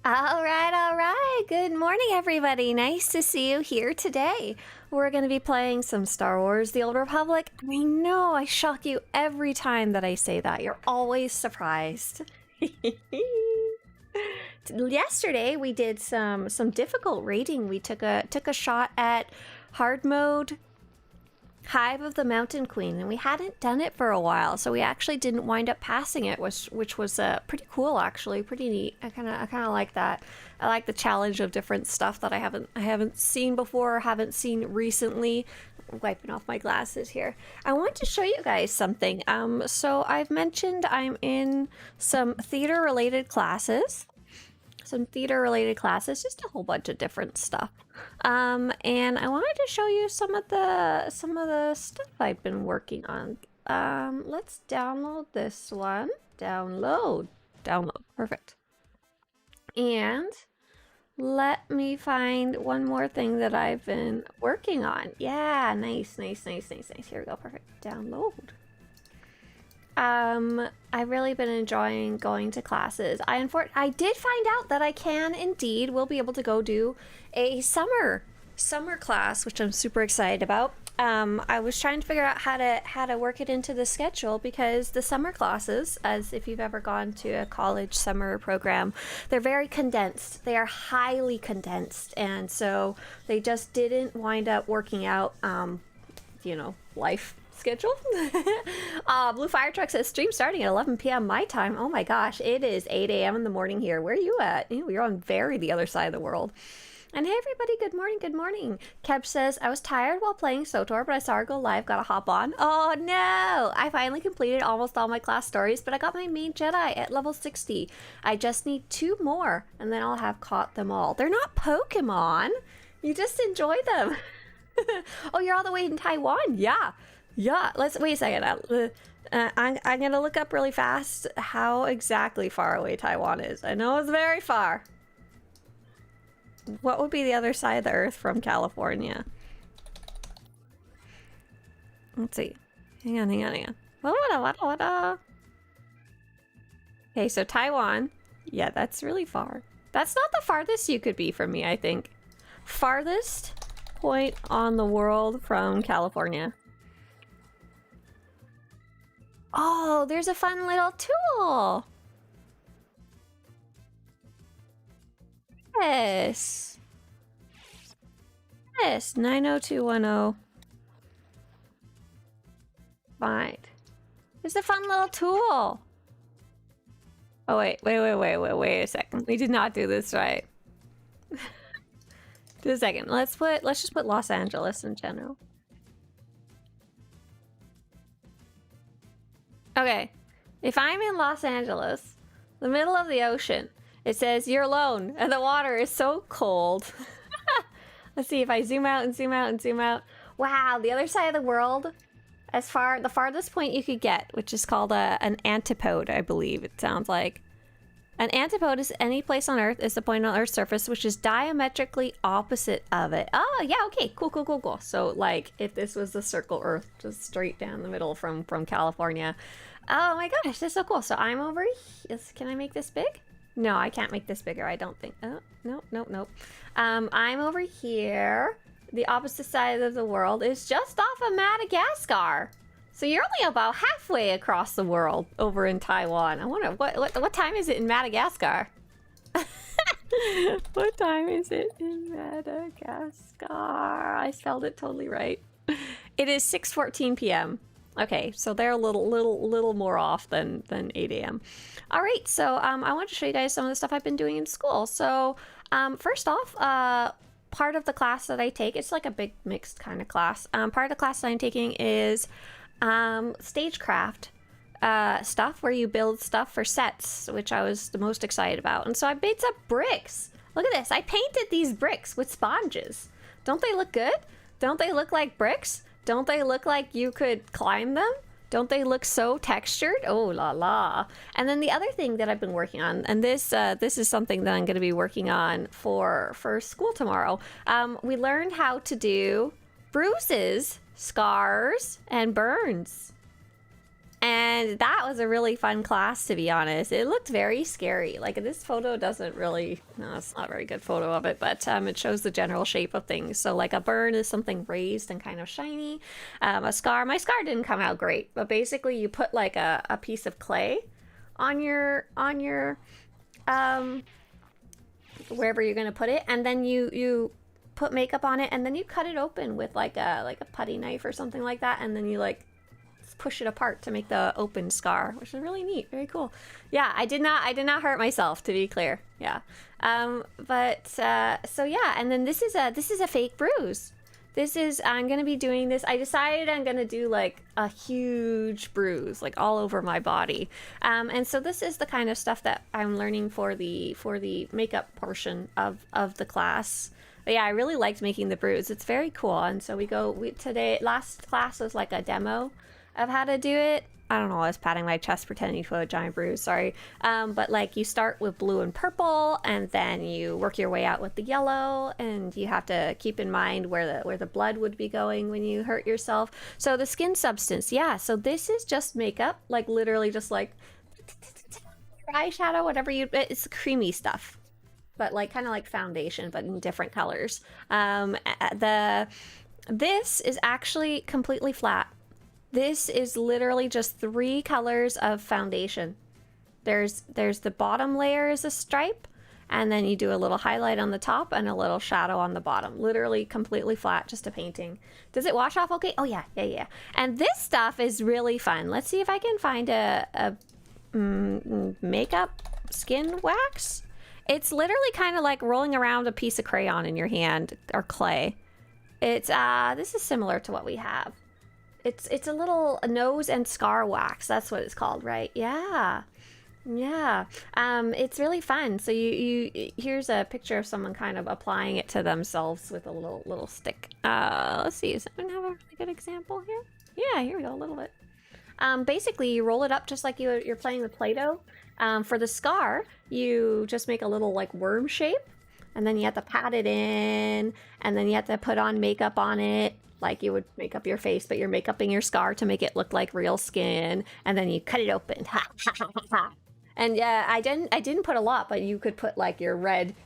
All right. Good morning, everybody. Nice to see you here today. We're going to be playing some Star Wars: The Old Republic. I know I shock you every time that I say that. You're always surprised. Yesterday we did some difficult raiding. We took a shot at hard mode Hive of the Mountain Queen, and we hadn't done it for a while, so we actually didn't wind up passing it, which was pretty cool, actually, pretty neat. I kind of like that. I like the challenge of different stuff that I haven't seen before, or haven't seen recently. I'm wiping off my glasses here. I want to show you guys something. So I've mentioned I'm in some theater-related classes. Just a whole bunch of different stuff. And I wanted to show you some of the stuff I've been working on. Let's download this one. Download. Perfect. And let me find one more thing that I've been working on. Yeah, nice. Here we go. Perfect. Download. I've really been enjoying going to classes. I did find out that I will be able to go do a summer class, which I'm super excited about. I was trying to figure out how to work it into the schedule, because the summer classes, as if you've ever gone to a college summer program, they're very condensed. They are highly condensed, and so they just didn't wind up working out, life schedule. Blue Fire Truck says stream starting at 11 p.m. my time. Oh my gosh, it is 8 a.m. in the morning here. Where are you at? You're on the other side of the world. And hey everybody, good morning. Keb says, I was tired while playing SWTOR, but I saw her go live, gotta hop on. Oh no! I finally completed almost all my class stories, but I got my main Jedi at level 60. I just need 2 more, and then I'll have caught them all. They're not Pokemon. You just enjoy them. Oh, you're all the way in Taiwan? Yeah, let's wait a second. I'm gonna look up really fast how exactly far away Taiwan is. I know it's very far. What would be the other side of the earth from California? Let's see. Hang on. What? Okay, so Taiwan. Yeah, that's really far. That's not the farthest you could be from me, I think. Farthest point on the world from California. Oh, there's a fun little tool. Yes, 90210. Fine. There's a fun little tool. Oh wait a second. We did not do this right. Just a second. Let's just put Los Angeles in general. Okay, if I'm in Los Angeles, the middle of the ocean, it says you're alone, and the water is so cold. Let's see if I zoom out. Wow, the other side of the world, the farthest point you could get, which is called an antipode, I believe it sounds like. An antipode is any place on Earth, is the point on Earth's surface which is diametrically opposite of it. Oh, yeah, okay, cool. So, like, if this was the circle Earth, just straight down the middle from California. Oh my gosh, that's so cool. So I'm over here. Can I make this big? No, I can't make this bigger, I don't think. Oh, nope. I'm over here. The opposite side of the world is just off of Madagascar. So you're only about halfway across the world over in Taiwan. I wonder, what time is it in Madagascar? What time is it in Madagascar? I spelled it totally right. It is 6:14 p.m. Okay, so they're a little more off than 8 a.m. All right, so I want to show you guys some of the stuff I've been doing in school. So first off, part of the class that I take, it's like a big mixed kind of class. Part of the class that I'm taking is stagecraft stuff, where you build stuff for sets, which I was the most excited about. And so I made some bricks. Look at this. I painted these bricks with sponges. Don't they look good? Don't they look like bricks? Don't they look like you could climb them? Don't they look so textured? Oh la la. And then the other thing that I've been working on, and this is something that I'm going to be working on for school tomorrow. We learned how to do bruises, scars, and burns. And that was a really fun class, to be honest. It looked very scary. Like, this photo doesn't really, no, it's not a very good photo of it, but it shows the general shape of things. So like a burn is something raised and kind of shiny. A scar, my scar didn't come out great, but basically you put like a piece of clay on your wherever you're gonna put it, and then you put makeup on it, and then you cut it open with like a putty knife or something like that, and then you like push it apart to make the open scar, which is really neat. Very cool. Yeah, I did not hurt myself, to be clear. Yeah. So yeah, and then this is a fake bruise. I'm gonna be doing this. I decided I'm gonna do like a huge bruise, like all over my body. And so this is the kind of stuff that I'm learning for the makeup portion of the class. But yeah, I really liked making the bruise. It's very cool. And so last class was like a demo of how to do it. I don't know, I was patting my chest pretending to put a giant bruise, sorry. But like you start with blue and purple, and then you work your way out with the yellow, and you have to keep in mind where the blood would be going when you hurt yourself. So the skin substance, yeah, so this is just makeup, like literally just like eyeshadow, whatever it's creamy stuff, but like kind of like foundation, but in different colors. This is actually completely flat. This is literally just 3 colors of foundation. There's the bottom layer is a stripe, and then you do a little highlight on the top and a little shadow on the bottom. Literally completely flat, just a painting. Does it wash off okay? Oh yeah. And this stuff is really fun. Let's see if I can find a makeup skin wax. It's literally kind of like rolling around a piece of crayon in your hand, or clay. It's this is similar to what we have. It's a little nose and scar wax. That's what it's called, right? Yeah. It's really fun. So you here's a picture of someone kind of applying it to themselves with a little stick. Let's see. Does someone have a really good example here? Yeah, here we go. A little bit. Basically, you roll it up just like you're playing with Play-Doh. For the scar, you just make a little like worm shape, and then you have to pat it in, and then you have to put on makeup on it. Like you would make up your face, but you're make-upping your scar to make it look like real skin, and then you cut it open. And yeah, I didn't put a lot, but you could put like your red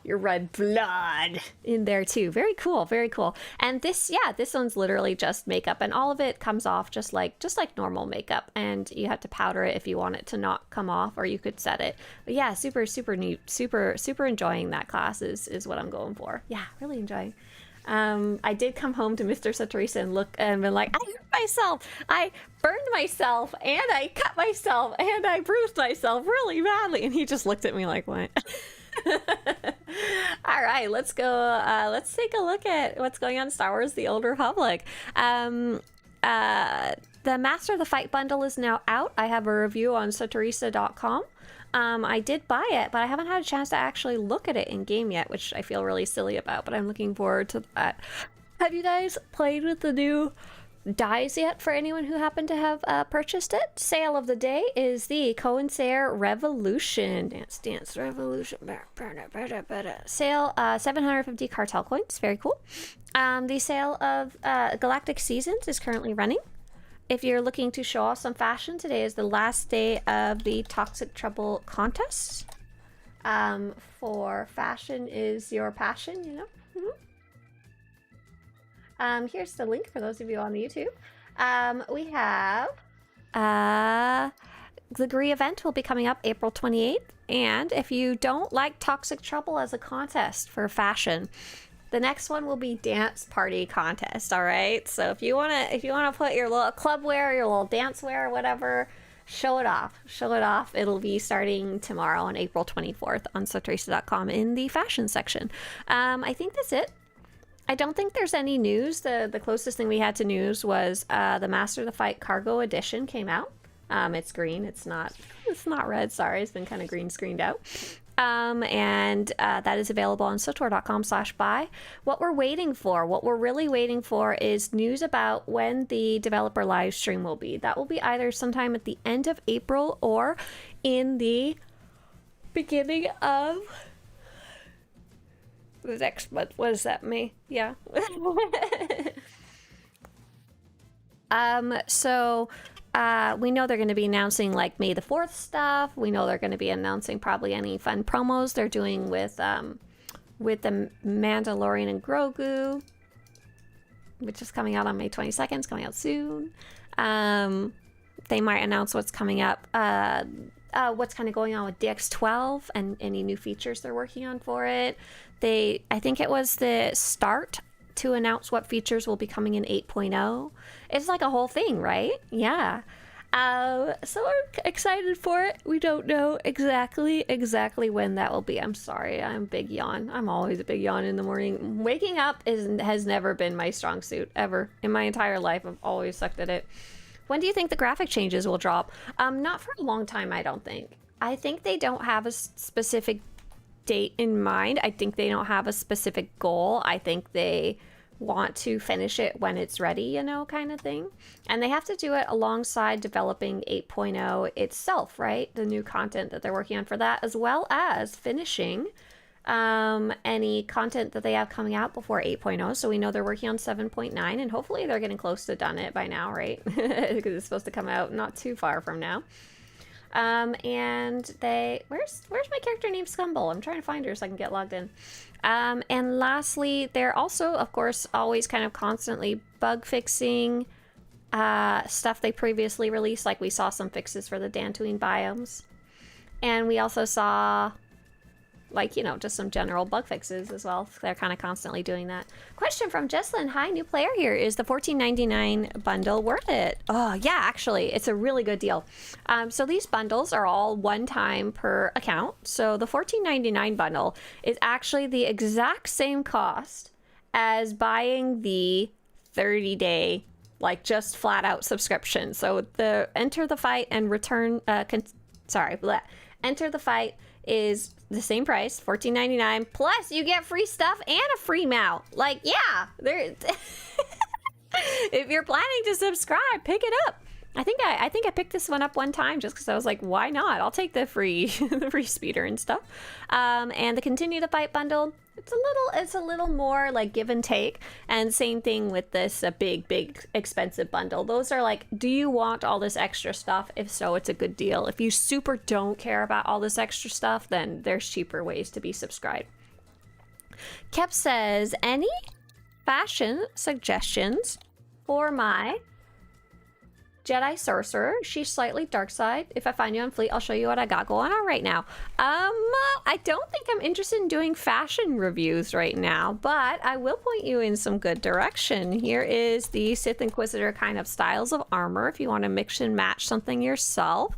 blood in there too. Very cool, very cool. And this one's literally just makeup, and all of it comes off just like normal makeup, and you have to powder it if you want it to not come off, or you could set it. But yeah, super neat, super enjoying that class is what I'm going for. Yeah, really enjoying. I did come home to Mr. Swtorista and look and been like, I hurt myself, I burned myself, and I cut myself, and I bruised myself really badly. And he just looked at me like, what? All right, let's go. Let's take a look at what's going on in Star Wars: The Old Republic. The Master of the Fight bundle is now out. I have a review on Swtorista.com. I did buy it, but I haven't had a chance to actually look at it in game yet, which I feel really silly about, but I'm looking forward to that. Have you guys played with the new dies yet, for anyone who happened to have purchased it? Sale of the day is the Cohensair Revolution. Dance Revolution. Sale 750 Cartel coins. Very cool. The sale of Galactic Seasons is currently running. If you're looking to show off some fashion, today is the last day of the Toxic Trouble contest. For fashion is your passion, you know? Mm-hmm. Here's the link for those of you on the YouTube. We have the Gree event will be coming up April 28th. And if you don't like Toxic Trouble as a contest for fashion, the next one will be dance party contest, all right? So if you wanna put your little club wear, your little dance wear, or whatever, show it off. It'll be starting tomorrow on April 24th on Swtorista.com in the fashion section. I think that's it. I don't think there's any news. The closest thing we had to news was the Master of the Fight Cargo Edition came out. It's green. It's not red. Sorry, it's been kind of green screened out. And that is available on SWTOR.com/buy. What we're really waiting for is news about when the developer live stream will be. That will be either sometime at the end of April or in the beginning of the next month. What does that mean? Yeah. So we know they're going to be announcing like May the 4th stuff. We know they're going to be announcing probably any fun promos they're doing with the Mandalorian and Grogu, which is coming out on May 22nd. It's coming out soon. They might announce what's coming up, what's kind of going on with DX12 and any new features they're working on for it. I think it was the start to announce what features will be coming in 8.0. It's like a whole thing, right? Yeah. So we're excited for it. We don't know exactly when that will be. I'm sorry, I'm a big yawn. I'm always a big yawn in the morning. Waking up has never been my strong suit, ever. In my entire life, I've always sucked at it. When do you think the graphic changes will drop? Not for a long time, I don't think. I think they don't have a specific date in mind. I think they don't have a specific goal. I think they want to finish it when it's ready, you know, kind of thing. And they have to do it alongside developing 8.0 itself, right? The new content that they're working on for that, as well as finishing any content that they have coming out before 8.0. So we know they're working on 7.9, and hopefully they're getting close to done it by now, right? Because it's supposed to come out not too far from now. And where's my character named Scumble? I'm trying to find her so I can get logged in. And lastly, they're also, of course, always kind of constantly bug fixing stuff they previously released. Like we saw some fixes for the Dantooine biomes. And we also saw, like, you know, just some general bug fixes as well. They're kind of constantly doing that. Question from Jesslyn. Hi, new player here. Is the $14.99 bundle worth it? Oh, yeah, actually, it's a really good deal. So these bundles are all one time per account. So the $14.99 bundle is actually the exact same cost as buying the 30-day, like, just flat out subscription. So the enter the fight and return, enter the fight is the same price, $14.99, plus you get free stuff and a free mount. Like, yeah, there. If you're planning to subscribe, pick it up. I think I picked this one up one time just because I was like, why not? I'll take the free speeder and stuff. And the Continue the Fight bundle, it's a little more like give and take. And same thing with this big expensive bundle. Those are like, do you want all this extra stuff? If so, it's a good deal. If you super don't care about all this extra stuff, then there's cheaper ways to be subscribed. Kep says, any fashion suggestions for my Jedi sorcerer? She's slightly dark side. If I find you on Fleet, I'll show you what I got going on right now. I don't think I'm interested in doing fashion reviews right now, but I will point you in some good direction. Here is the Sith Inquisitor kind of styles of armor if you want to mix and match something yourself.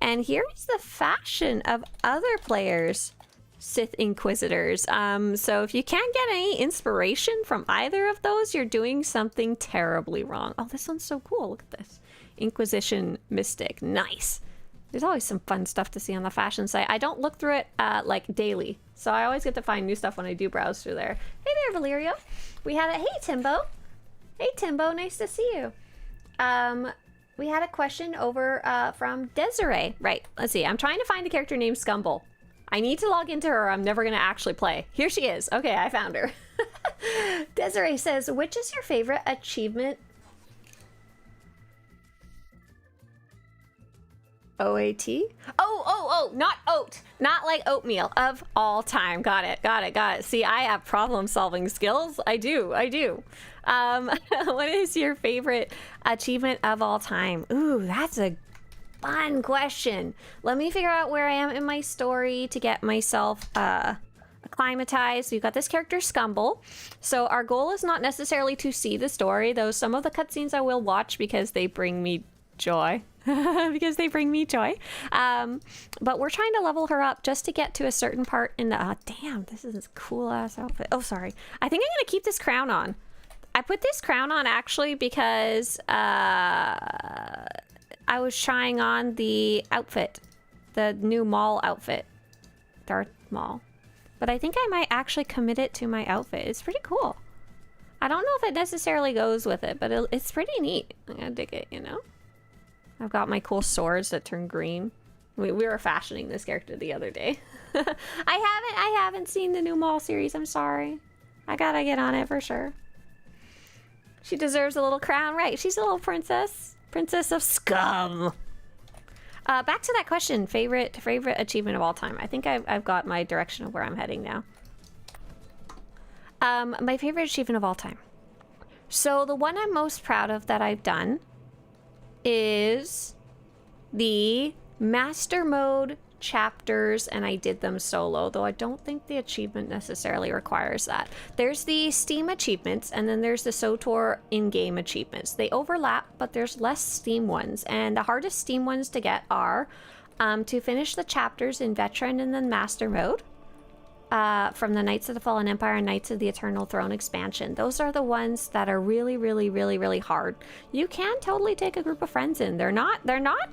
And here is the fashion of other players' Sith Inquisitors. So if you can't get any inspiration from either of those, you're doing something terribly wrong. Oh, this one's so cool. Look at this. Inquisition Mystic. Nice. There's always some fun stuff to see on the fashion site. I don't look through it like daily, so I always get to find new stuff when I do browse through there. Hey there, Valerio. We had hey Timbo. Hey Timbo, nice to see you. We had a question over from Desiree. Right, let's see. I'm trying to find the character named Scumble. I need to log into her or I'm never going to actually play. Here she is. Okay, I found her. Desiree says, which is your favorite achievement? OAT? Oh, not oat. Not like oatmeal. Of all time. Got it. See, I have problem-solving skills. I do. What is your favorite achievement of all time? Ooh, that's a fun question. Let me figure out where I am in my story to get myself acclimatized. We've got this character Scumble. So our goal is not necessarily to see the story, though some of the cutscenes I will watch because they bring me joy. But we're trying to level her up just to get to a certain part in the damn, this is a cool ass outfit. Oh, sorry. I think I'm gonna keep this crown on. I put this crown on actually because I was trying on the outfit, the new Maul outfit, Darth Maul. But I think I might actually commit it to my outfit. It's pretty cool. I don't know if it necessarily goes with it, but it's pretty neat. I'm gonna dig it, you know? I've got my cool swords that turn green. We were fashioning this character the other day. I haven't seen the new Maul series. I'm sorry. I gotta get on it for sure. She deserves a little crown, right? She's a little princess. Princess of Scum. Back to that question, favorite achievement of all time. I think I've got my direction of where I'm heading now. My favorite achievement of all time. So the one I'm most proud of that I've done is the Master Mode chapters, and I did them solo, though I don't think the achievement necessarily requires that. There's the Steam achievements, and then there's the SWTOR in-game achievements. They overlap, but there's less Steam ones, and the hardest Steam ones to get are to finish the chapters in Veteran and then Master Mode from the Knights of the Fallen Empire and Knights of the Eternal Throne expansion. Those are the ones that are really, really, really, really hard. You can totally take a group of friends in. They're not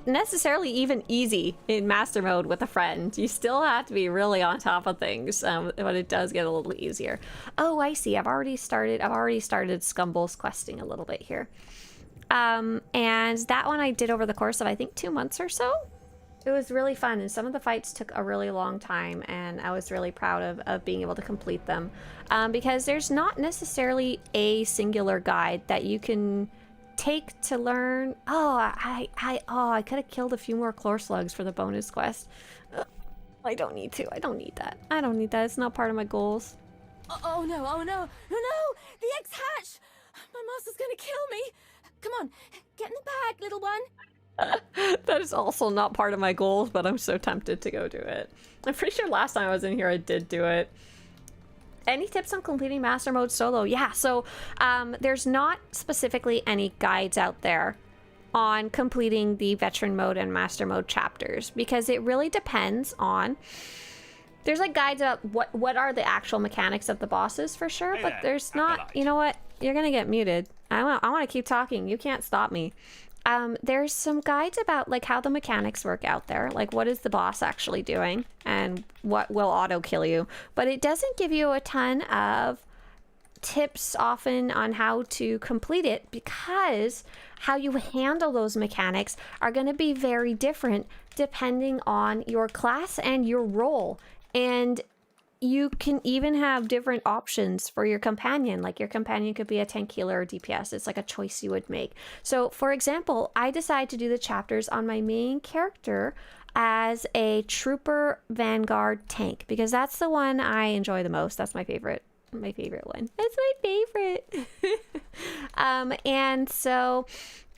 necessarily even easy in Master Mode with a friend. You still have to be really on top of things, but it does get a little easier. Oh, I see. I've already started Scumble's questing a little bit here. And that one I did over the course of, I think, 2 months or so. It was really fun, and some of the fights took a really long time, and I was really proud of being able to complete them. Because there's not necessarily a singular guide that you can take to learn. Oh, I could have killed a few more Chlor Slugs for the bonus quest. I don't need to. I don't need that. I don't need that. It's not part of my goals. Oh no, the eggs hatch! My master's gonna kill me! Come on, get in the bag, little one! That is also not part of my goals, but I'm so tempted to go do it. I'm pretty sure last time I was in here I did do it. Any tips on completing Master Mode solo? Yeah, so there's not specifically any guides out there on completing the Veteran Mode and Master Mode chapters, because it really depends on... There's like guides about what are the actual mechanics of the bosses for sure, but there's not... You know what? You're gonna get muted. I want to keep talking. You can't stop me. There's some guides about like how the mechanics work out there, like what is the boss actually doing and what will auto kill you, but it doesn't give you a ton of tips often on how to complete it, because how you handle those mechanics are going to be very different depending on your class and your role. And you can even have different options for your companion. Like your companion could be a tank healer or DPS. It's like a choice you would make. So for example, I decided to do the chapters on my main character as a trooper vanguard tank, because that's the one I enjoy the most. That's my favorite one. That's my favorite. And so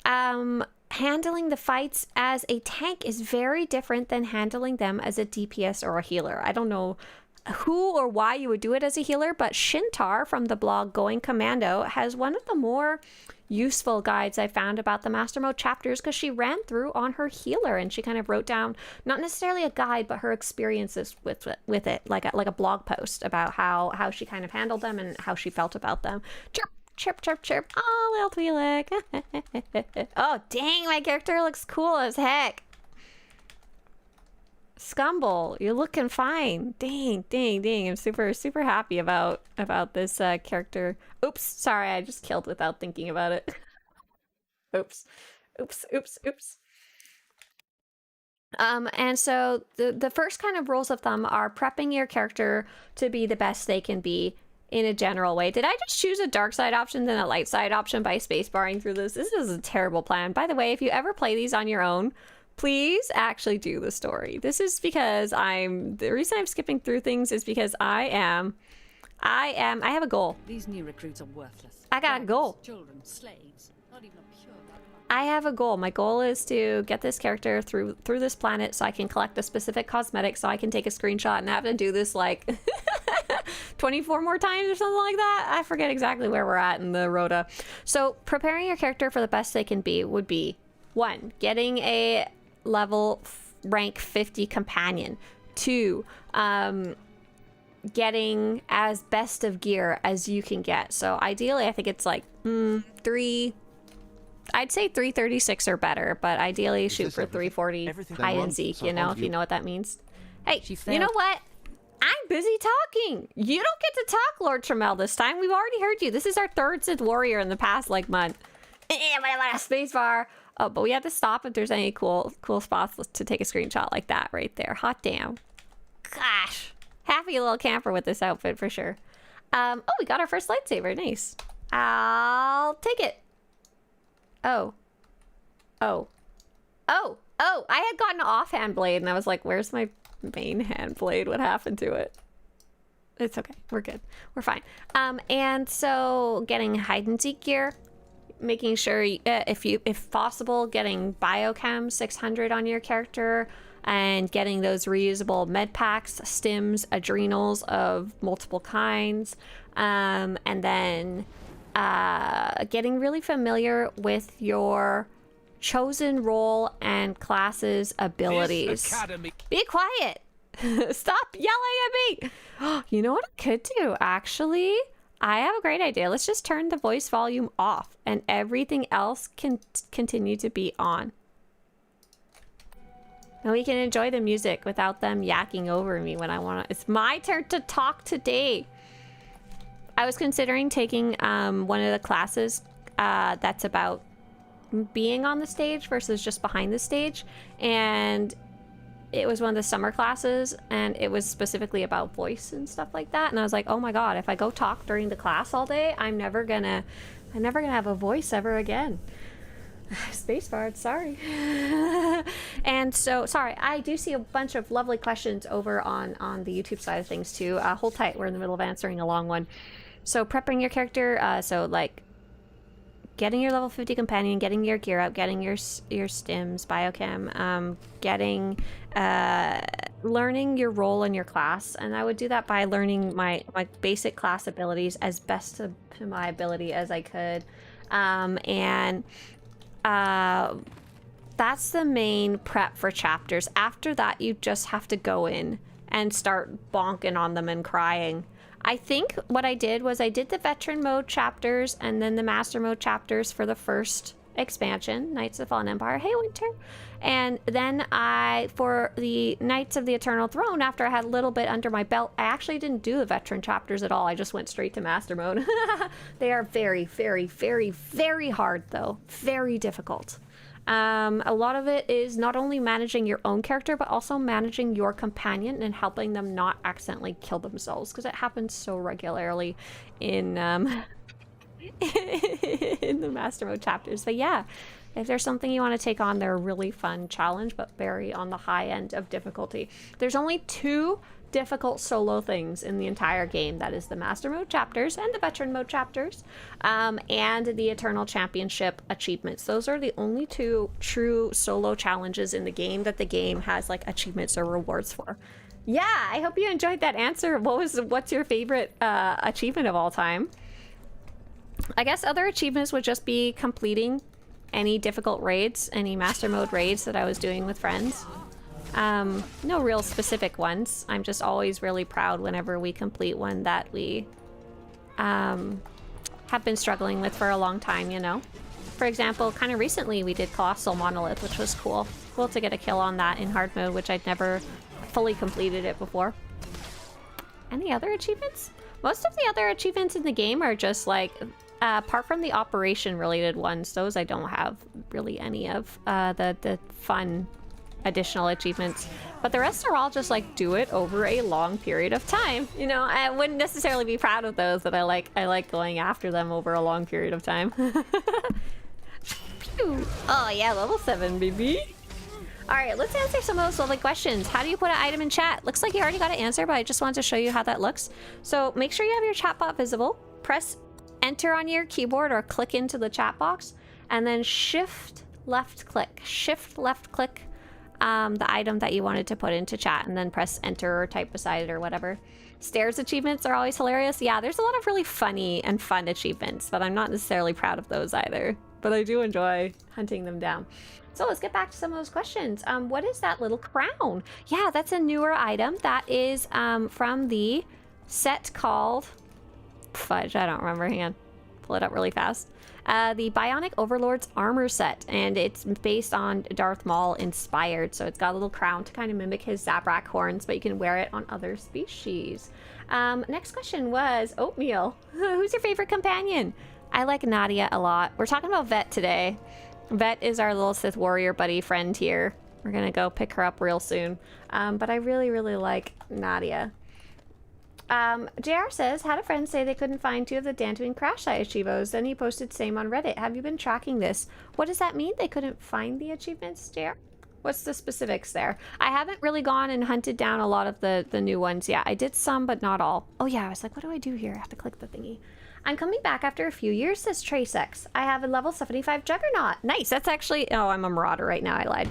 handling the fights as a tank is very different than handling them as a DPS or a healer. I don't know who or why you would do it as a healer, but Shintar from the blog Going Commando has one of the more useful guides I found about the Master Mode chapters, because she ran through on her healer and she kind of wrote down not necessarily a guide but her experiences with it, like a blog post about how she kind of handled them and how she felt about them. Chirp, chirp, chirp, chirp. Oh, little Twi'lek. Oh, dang, my character looks cool as heck. Scumble, you're looking fine. Dang. I'm super happy about this character. Oops, sorry, I just killed without thinking about it. Oops. And so the first kind of rules of thumb are prepping your character to be the best they can be in a general way. Did I just choose a dark side option then a light side option by spacebarring through this? This is a terrible plan. By the way, if you ever play these on your own, please actually do the story. This is because the reason I'm skipping through things is because I have a goal. These new recruits are worthless. I got a goal. Children, slaves, not even a pure blood. I have a goal. My goal is to get this character through this planet so I can collect a specific cosmetic so I can take a screenshot and have to do this like 24 more times or something like that. I forget exactly where we're at in the rota. So preparing your character for the best they can be would be 1, getting a level rank 50 companion. 2, getting as best of gear as you can get. So ideally I think it's like 3, I'd say 336 or better, but ideally shoot for 340 hide and seek, you know, if you know what that means. Hey, you know what? I'm busy talking. You don't get to talk, Lord Trammell, this time. We've already heard you. This is our 3rd Sith warrior in the past like month. Spacebar. Oh, but we have to stop if there's any cool spots to take a screenshot like that right there. Hot damn. Gosh. Happy little camper with this outfit for sure. Oh, we got our first lightsaber. Nice. I'll take it. Oh. Oh. Oh! Oh! I had gotten an offhand blade and I was like, where's my main hand blade? What happened to it? It's okay. We're good. We're fine. And so getting hide and seek gear, making sure if possible, getting biochem 600 on your character, and getting those reusable med packs, stims, adrenals of multiple kinds, and then getting really familiar with your chosen role and class's abilities. Be quiet. Stop yelling at me. You know what I could do, actually? I have a great idea. Let's just turn the voice volume off and everything else can continue to be on. And we can enjoy the music without them yakking over me when I want to. It's my turn to talk today. I was considering taking one of the classes that's about being on the stage versus just behind the stage. And it was one of the summer classes and it was specifically about voice and stuff like that. And I was like, oh my God, if I go talk during the class all day, I'm never gonna have a voice ever again. Spacebar, sorry. And so, sorry, I do see a bunch of lovely questions over on the YouTube side of things too. Hold tight, we're in the middle of answering a long one. So prepping your character, so like getting your level 50 companion, getting your gear up, getting your stims, biochem, getting learning your role in your class. And I would do that by learning my basic class abilities as best to my ability as I could. That's the main prep for chapters. After that, you just have to go in and start bonking on them and crying. I think what I did was I did the veteran mode chapters and then the master mode chapters for the first expansion, Knights of the Fallen Empire. Hey, Winter. And then for the Knights of the Eternal Throne, after I had a little bit under my belt, I actually didn't do the veteran chapters at all. I just went straight to master mode. They are very, very, very, very hard, though. Very difficult. A lot of it is not only managing your own character, but also managing your companion and helping them not accidentally kill themselves, because it happens so regularly in in the master mode chapters. But yeah, if there's something you want to take on, they're a really fun challenge, but very on the high end of difficulty. There's only 2 difficult solo things in the entire game. That is the master mode chapters and the veteran mode chapters, and the Eternal Championship achievements. Those are the only 2 true solo challenges in the game that the game has like achievements or rewards for. Yeah, I hope you enjoyed that answer. What's your favorite achievement of all time? I guess other achievements would just be completing any difficult raids, any master mode raids that I was doing with friends. No real specific ones. I'm just always really proud whenever we complete one that we have been struggling with for a long time, you know? For example, kind of recently we did Colossal Monolith, which was cool. Cool to get a kill on that in hard mode, which I'd never fully completed it before. Any other achievements? Most of the other achievements in the game are just like, apart from the operation related ones, those I don't have really any of the fun additional achievements, but the rest are all just like do it over a long period of time. You know, I wouldn't necessarily be proud of those, but I like going after them over a long period of time. Pew. Oh yeah, level 7, baby. All right, let's answer some of those lovely questions. How do you put an item in chat? Looks like you already got an answer, but I just wanted to show you how that looks. So make sure you have your chat bot visible. Press enter on your keyboard or click into the chat box, and then shift left click the item that you wanted to put into chat, and then press enter or type beside it or whatever. Stairs achievements are always hilarious. Yeah, there's a lot of really funny and fun achievements, but I'm not necessarily proud of those either, but I do enjoy hunting them down. So let's get back to some of those questions. What is that little crown? Yeah, that's a newer item. That is from the set called fudge, I don't remember. Hang on, pull it up really fast. The Bionic Overlord's armor set, and it's based on Darth Maul inspired, so it's got a little crown to kind of mimic his Zabrak horns, but you can wear it on other species. Next question was Oatmeal. Who's your favorite companion? I like Nadia a lot. We're talking about Vette today. Vette is our little Sith warrior buddy friend here. We're gonna go pick her up real soon, but I really like Nadia. JR says, had a friend say they couldn't find 2 of the Dantooine Crash Site achievos. Then he posted same on Reddit. Have you been tracking this? What does that mean? They couldn't find the achievements, JR? What's the specifics there? I haven't really gone and hunted down a lot of the new ones yet. I did some, but not all. Oh yeah, I was like, what do I do here? I have to click the thingy. I'm coming back after a few years, says Tracex. I have a level 75 Juggernaut. Nice, that's actually... Oh, I'm a Marauder right now, I lied.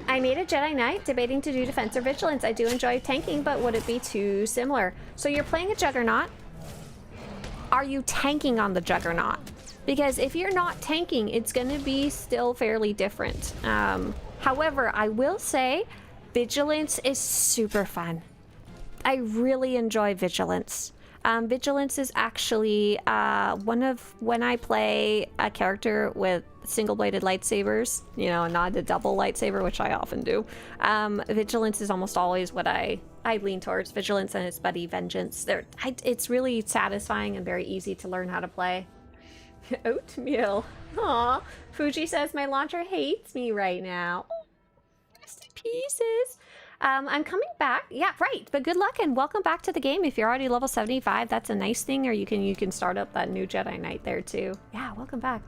I made a Jedi Knight, debating to do defense or vigilance. I do enjoy tanking, but would it be too similar? So you're playing a Juggernaut. Are you tanking on the Juggernaut? Because if you're not tanking, it's going to be still fairly different. However, I will say vigilance is super fun. I really enjoy vigilance. Vigilance is actually one of when I play a character with single-bladed lightsabers, you know, not a double lightsaber, which I often do. Vigilance is almost always what I lean towards. Vigilance and its buddy Vengeance. It's really satisfying and very easy to learn how to play. Oatmeal. Aw. Fuji says my launcher hates me right now. Rest in pieces. I'm coming back. Yeah, right. But good luck and welcome back to the game. If you're already level 75, that's a nice thing. Or you can start up that new Jedi Knight there too. Yeah, welcome back.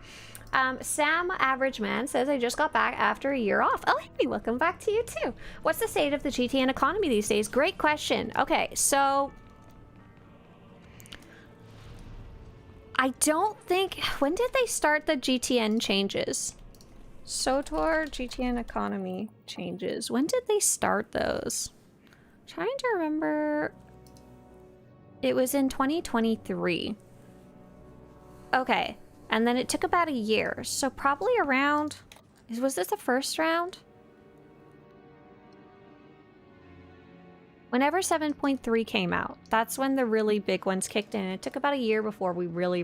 Sam Average Man says, I just got back after a year off. Oh, hey, welcome back to you too. What's the state of the GTN economy these days? Great question. Okay, so I don't think... When did they start the GTN changes? SWTOR GTN economy changes. When did they start those? Trying to remember. It was in 2023. Okay. And then it took about a year. So probably around... Was this the first round? Whenever 7.3 came out, that's when the really big ones kicked in. It took about a year before we really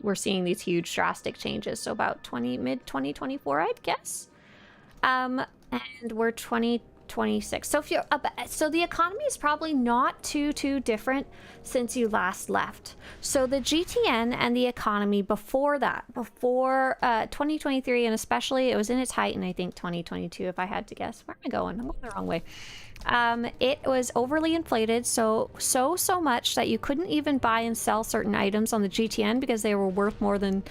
were seeing these huge drastic changes. So about mid 2024, I'd guess. And we're 2026. So if you're so the economy is probably not too different since you last left. So the GTN and the economy before that, before 2023, and especially it was in its height in I think 2022, if I had to guess. Where am I going? I'm going the wrong way. It was overly inflated, so much that you couldn't even buy and sell certain items on the GTN because they were worth more than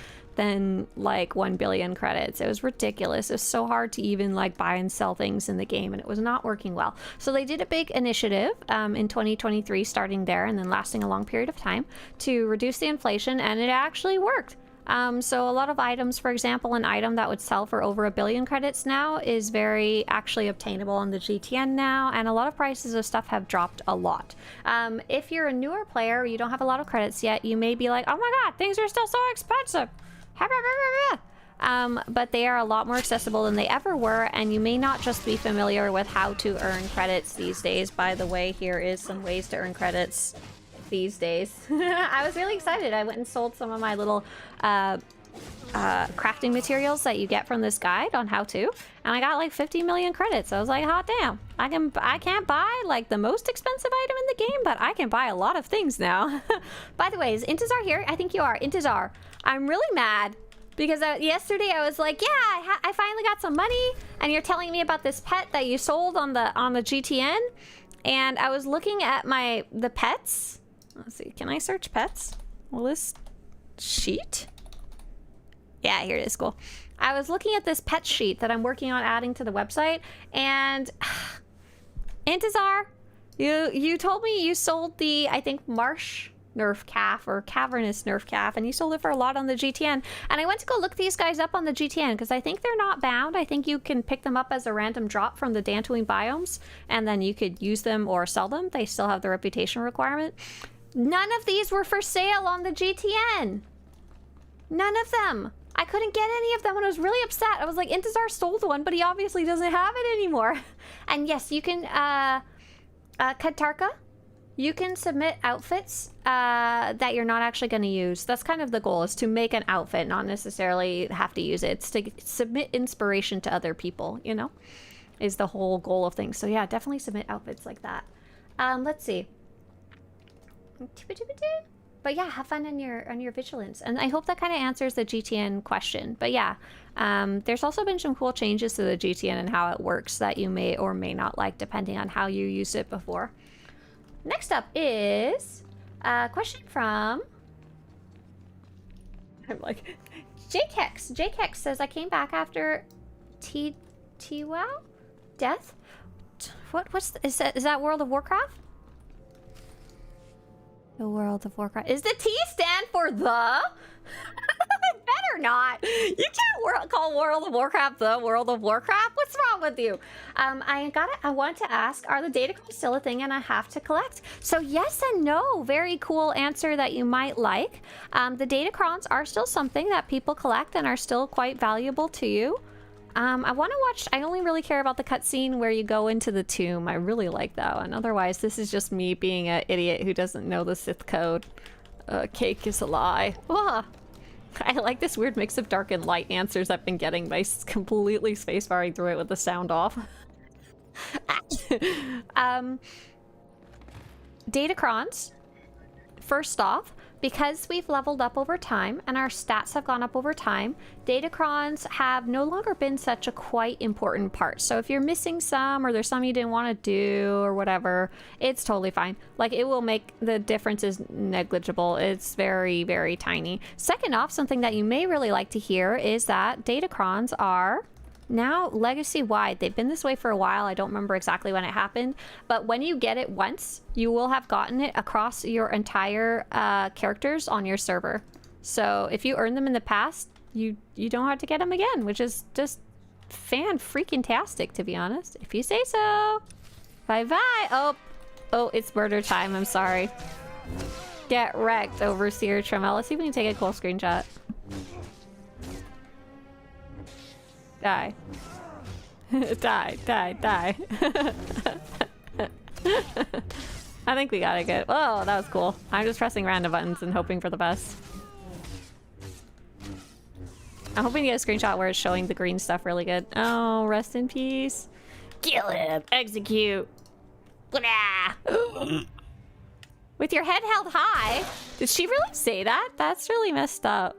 like 1 billion credits. It was ridiculous. It was so hard to even like buy and sell things in the game, and it was not working well. So they did a big initiative in 2023, starting there and then lasting a long period of time to reduce the inflation, and it actually worked. So a lot of items, for example, an item that would sell for over 1 billion credits now is very actually obtainable on the GTN now, and a lot of prices of stuff have dropped a lot. If you're a newer player, you don't have a lot of credits yet, you may be like, oh my god, things are still so expensive. But they are a lot more accessible than they ever were, and you may not just be familiar with how to earn credits these days. By the way, here is some ways to earn credits these days. I was really excited. I went and sold some of my little crafting materials that you get from this guide on how to, and I got like 50 million credits. I was like, hot damn, I can't buy like the most expensive item in the game, but I can buy a lot of things now. By the way, is Intizar here? I think you are. Intizar, I'm really mad because yesterday I was like, yeah, I finally got some money, and you're telling me about this pet that you sold on the GTN, and I was looking at the pets. Let's see, can I search pets? Will this sheet? Yeah, here it is. Cool. I was looking at this pet sheet that I'm working on adding to the website, and Intizar, you told me you sold the, I think, marsh nerf calf or cavernous nerf calf, and you sold it for a lot on the GTN. And I went to go look these guys up on the GTN because I think they're not bound. I think you can pick them up as a random drop from the Dantooine biomes, and then you could use them or sell them. They still have the reputation requirement. None of these were for sale on the GTN. None of them. I couldn't get any of them, and I was really upset. I was like, Intizar sold one, but he obviously doesn't have it anymore. And yes, you can, Katarka, you can submit outfits that you're not actually going to use. That's kind of the goal, is to make an outfit, not necessarily have to use it. It's to submit inspiration to other people, you know, is the whole goal of things. So yeah, definitely submit outfits like that. Let's see. But yeah, have fun on your vigilance, and I hope that kind of answers the GTN question. But yeah, there's also been some cool changes to the GTN and how it works that you may or may not like, depending on how you used it before. Next up is a question from, I'm like, Jake Hex. Jake Hex says, I came back after T-Wow death. Is that World of Warcraft? The World of Warcraft. Is the T stand for the? Better not. You can't call World of Warcraft the World of Warcraft. What's wrong with you? I wanted to ask, are the Datacrons still a thing and I have to collect? So yes and no. Very cool answer that you might like. The Datacrons are still something that people collect and are still quite valuable to you. I want to watch. I only really care about the cutscene where you go into the tomb. I really like that one. Otherwise, this is just me being an idiot who doesn't know the Sith code. Cake is a lie. Ugh. I like this weird mix of dark and light answers I've been getting by completely spacefaring through it with the sound off. Datacrons, first off, because we've leveled up over time and our stats have gone up over time, Datacrons have no longer been such a quite important part. So if you're missing some, or there's some you didn't want to do or whatever, it's totally fine. Like, it will make the difference is negligible. It's very, very tiny. Second off, something that you may really like to hear is that Datacrons are now legacy-wide. They've been this way for a while. I don't remember exactly when it happened, but when you get it once, you will have gotten it across your entire characters on your server. So if you earned them in the past, you don't have to get them again, which is just fan-freaking-tastic, to be honest. If you say so. Bye-bye. Oh, it's murder time. I'm sorry. Get wrecked, Overseer Tremel. Let's see if we can take a cool screenshot. Die. Die. I think we got it good. Oh, that was cool. I'm just pressing random buttons and hoping for the best. I'm hoping to get a screenshot where it's showing the green stuff really good. Oh, rest in peace. Kill him. Execute. With your head held high. Did she really say that? That's really messed up.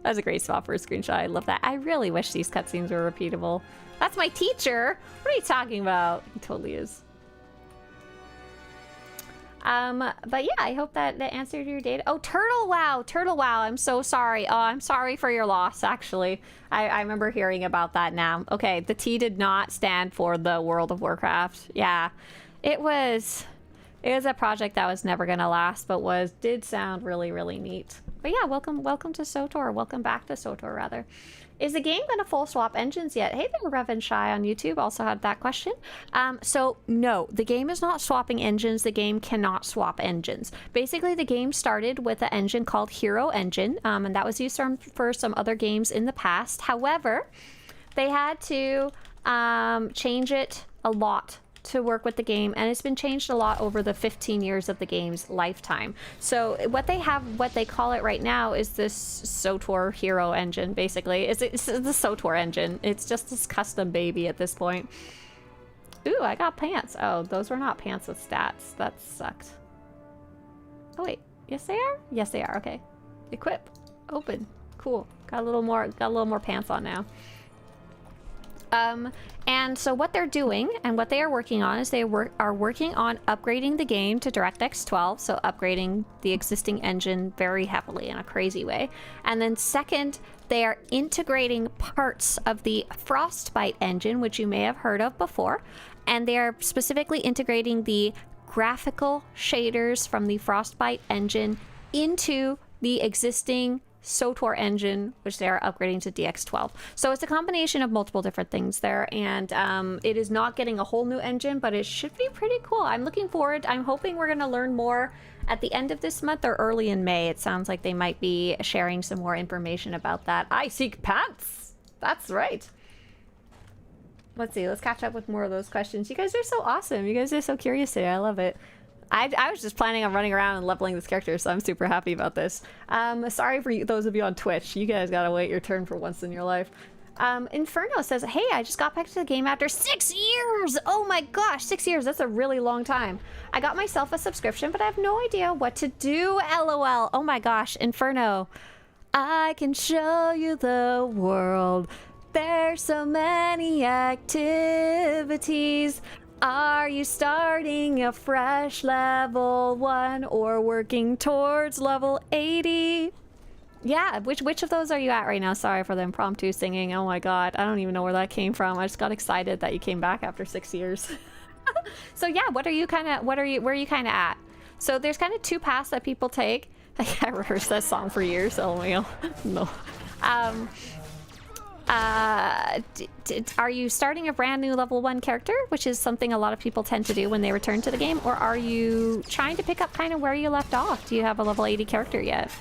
That was a great spot for a screenshot. I love that. I really wish these cutscenes were repeatable. That's my teacher. What are you talking about? He totally is. But yeah, I hope that answered your data. Oh, Turtle Wow. I'm so sorry. Oh, I'm sorry for your loss, actually. I remember hearing about that now. Okay, the T did not stand for the World of Warcraft. Yeah, it was a project that was never gonna last, but did sound really, really neat. But yeah, welcome to SWTOR. Welcome back to SWTOR, rather. Is the game gonna full swap engines yet? Hey there, Rev and Shy on YouTube also had that question. So no, the game is not swapping engines. The game cannot swap engines. Basically, the game started with an engine called Hero Engine, and that was used for some other games in the past. However, they had to change it a lot to work with the game, and it's been changed a lot over the 15 years of the game's lifetime. So what they call it right now is this SWTOR Hero Engine. Basically, it's the SWTOR engine. It's just this custom baby at this point. Ooh, I got pants. Oh, those were not pants with stats. That sucked. Oh wait, yes they are. Yes they are. Okay, equip, open, cool. Got a little more pants on now. And so what they're doing and what they are working on is they are working on upgrading the game to DirectX 12, so upgrading the existing engine very heavily in a crazy way. And then second, they are integrating parts of the Frostbite engine, which you may have heard of before, and they are specifically integrating the graphical shaders from the Frostbite engine into the existing SWTOR engine, which they are upgrading to DX12. So it's a combination of multiple different things there, and it is not getting a whole new engine, but it should be pretty cool. I'm looking forward. I'm hoping we're going to learn more at the end of this month or early in May. It sounds like they might be sharing some more information about that. I seek pants. That's right. Let's see. Let's catch up with more of those questions. You guys are so awesome. You guys are so curious today. I love it. I was just planning on running around and leveling this character, so I'm super happy about this. Sorry for those of you on Twitch. You guys gotta wait your turn for once in your life. Inferno says, hey, I just got back to the game after 6 years. Oh my gosh, 6 years. That's a really long time. I got myself a subscription, but I have no idea what to do. LOL. Oh my gosh, Inferno. I can show you the world. There's so many activities. Are you starting a fresh level 1 or working towards level 80? Yeah, which of those are you at right now? Sorry for the impromptu singing. Oh my god, I don't even know where that came from. I just got excited that you came back after 6 years. So yeah, where are you kind of at? So there's kind of 2 paths that people take. I rehearsed that song for years. Oh my god. No. Are you starting a brand new level 1 character, which is something a lot of people tend to do when they return to the game, or are you trying to pick up kind of where you left off? Do you have a level 80 character yet?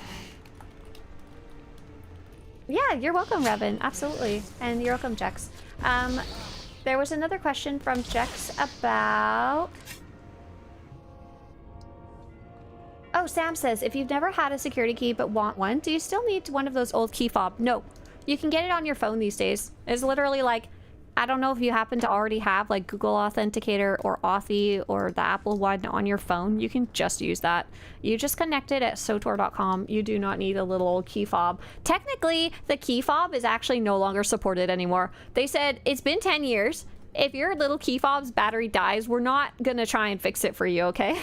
Yeah, you're welcome, Revan. Absolutely. And you're welcome, Jex. There was another question from Jex about... Oh, Sam says, if you've never had a security key but want one, do you still need one of those old key fob? No. You can get it on your phone these days. It's literally like, I don't know if you happen to already have like Google Authenticator or Authy or the Apple one on your phone. You can just use that. You just connect it at SWTOR.com. You do not need a little old key fob. Technically, the key fob is actually no longer supported anymore. They said it's been 10 years. If your little key fob's battery dies, we're not gonna try and fix it for you, okay?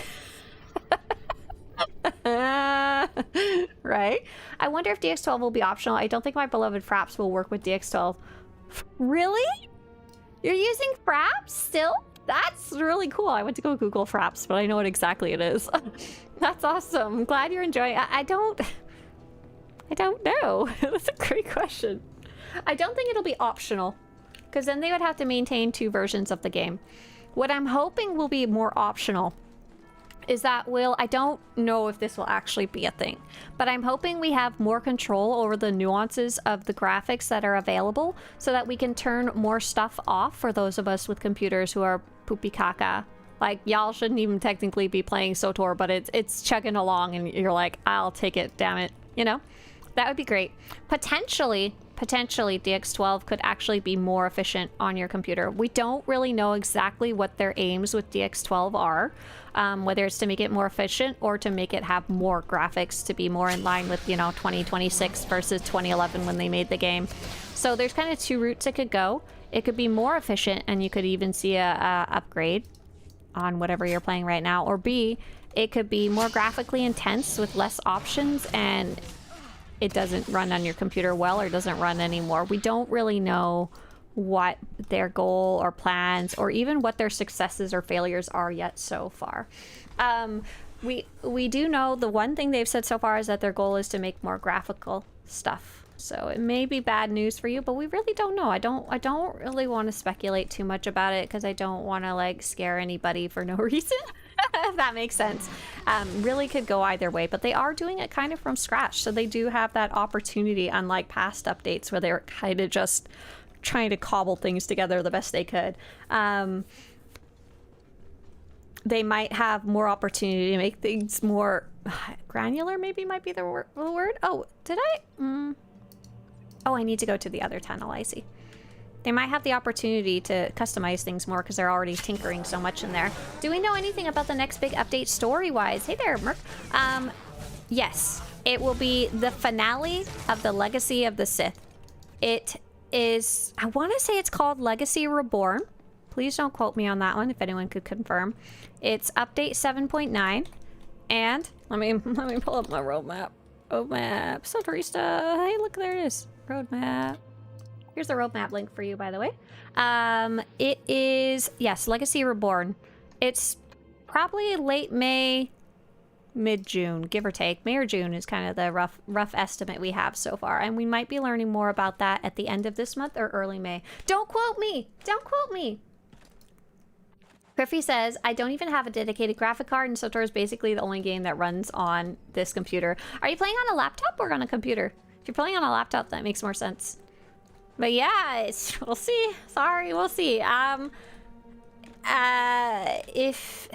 Right? I wonder if DX12 will be optional. I don't think my beloved Fraps will work with DX12. Really? You're using Fraps still? That's really cool. I went to go Google Fraps, but I know what exactly it is. That's awesome. I'm glad you're enjoying it. I don't know. That's a great question. I don't think it'll be optional, because then they would have to maintain 2 versions of the game. What I'm hoping will be more optional is that I don't know if this will actually be a thing, but I'm hoping we have more control over the nuances of the graphics that are available so that we can turn more stuff off for those of us with computers who are poopy caca. Like, y'all shouldn't even technically be playing SWTOR, but it's chugging along and you're like, I'll take it, damn it. You know? That would be great. Potentially DX12 could actually be more efficient on your computer. We don't really know exactly what their aims with DX12 are, whether it's to make it more efficient or to make it have more graphics to be more in line with, you know, 2026 versus 2011 when they made the game. So there's kind of 2 routes it could go. It could be more efficient and you could even see a upgrade on whatever you're playing right now, or B, it could be more graphically intense with less options and it doesn't run on your computer well or doesn't run anymore. We don't really know what their goal or plans or even what their successes or failures are yet so far. We do know the one thing they've said so far is that their goal is to make more graphical stuff. So it may be bad news for you, but we really don't know. I don't really want to speculate too much about it because I don't want to like scare anybody for no reason. If that makes sense. Really could go either way, but they are doing it kind of from scratch, so they do have that opportunity, unlike past updates where they were kind of just trying to cobble things together the best they could. They might have more opportunity to make things more granular, maybe might be the word. Oh, did I? Oh, I need to go to the other tunnel, I see. They might have the opportunity to customize things more because they're already tinkering so much in there. Do we know anything about the next big update story-wise? Hey there, Merc. Yes, it will be the finale of the Legacy of the Sith. It is, I want to say it's called Legacy Reborn. Please don't quote me on that one if anyone could confirm. It's update 7.9. And let me pull up my roadmap. Swtorista. Hey, look, there it is. Roadmap. Here's the roadmap link for you, by the way. It is, yes, Legacy Reborn. It's probably late May, mid-June, give or take. May or June is kind of the rough estimate we have so far. And we might be learning more about that at the end of this month or early May. Don't quote me! Don't quote me! Griffey says, I don't even have a dedicated graphic card, and SWTOR is basically the only game that runs on this computer. Are you playing on a laptop or on a computer? If you're playing on a laptop, that makes more sense. But yeah, we'll see. Sorry, we'll see. If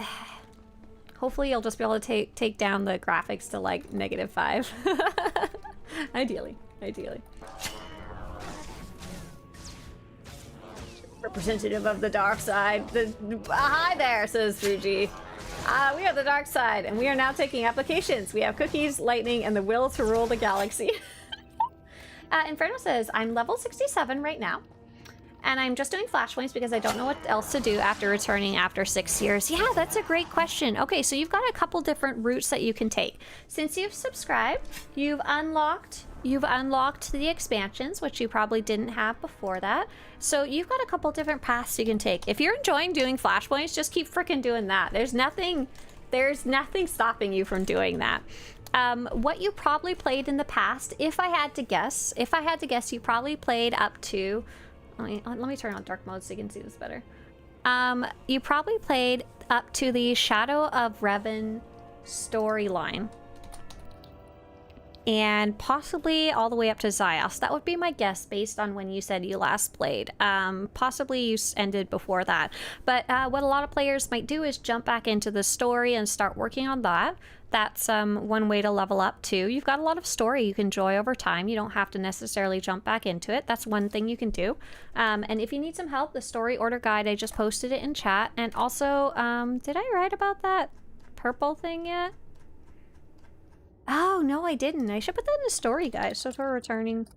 hopefully you'll just be able to take down the graphics to like -5. Ideally. representative of the dark side. Hi there, says Fuji. We are the dark side, and we are now taking applications. We have cookies, lightning, and the will to rule the galaxy. Inferno says, I'm level 67 right now, and I'm just doing flashpoints because I don't know what else to do after returning after 6 years. Yeah, that's a great question. Okay, so you've got a couple different routes that you can take. Since you've subscribed, you've unlocked the expansions, which you probably didn't have before that. So you've got a couple different paths you can take. If you're enjoying doing flashpoints, just keep freaking doing that. There's nothing stopping you from doing that. What you probably played in the past, if I had to guess, you probably played up to, let me turn on dark mode so you can see this better. You probably played up to the Shadow of Revan storyline. And possibly all the way up to Zyos. That would be my guess based on when you said you last played. Possibly you ended before that. But what a lot of players might do is jump back into the story and start working on that. That's one way to level up too. You've got a lot of story you can enjoy over time. You don't have to necessarily jump back into it. That's one thing you can do. And if you need some help, the story order guide, I just posted it in chat. And also, did I write about that purple thing yet? Oh, no, I didn't. I should put that in the story guide. SWTOR returning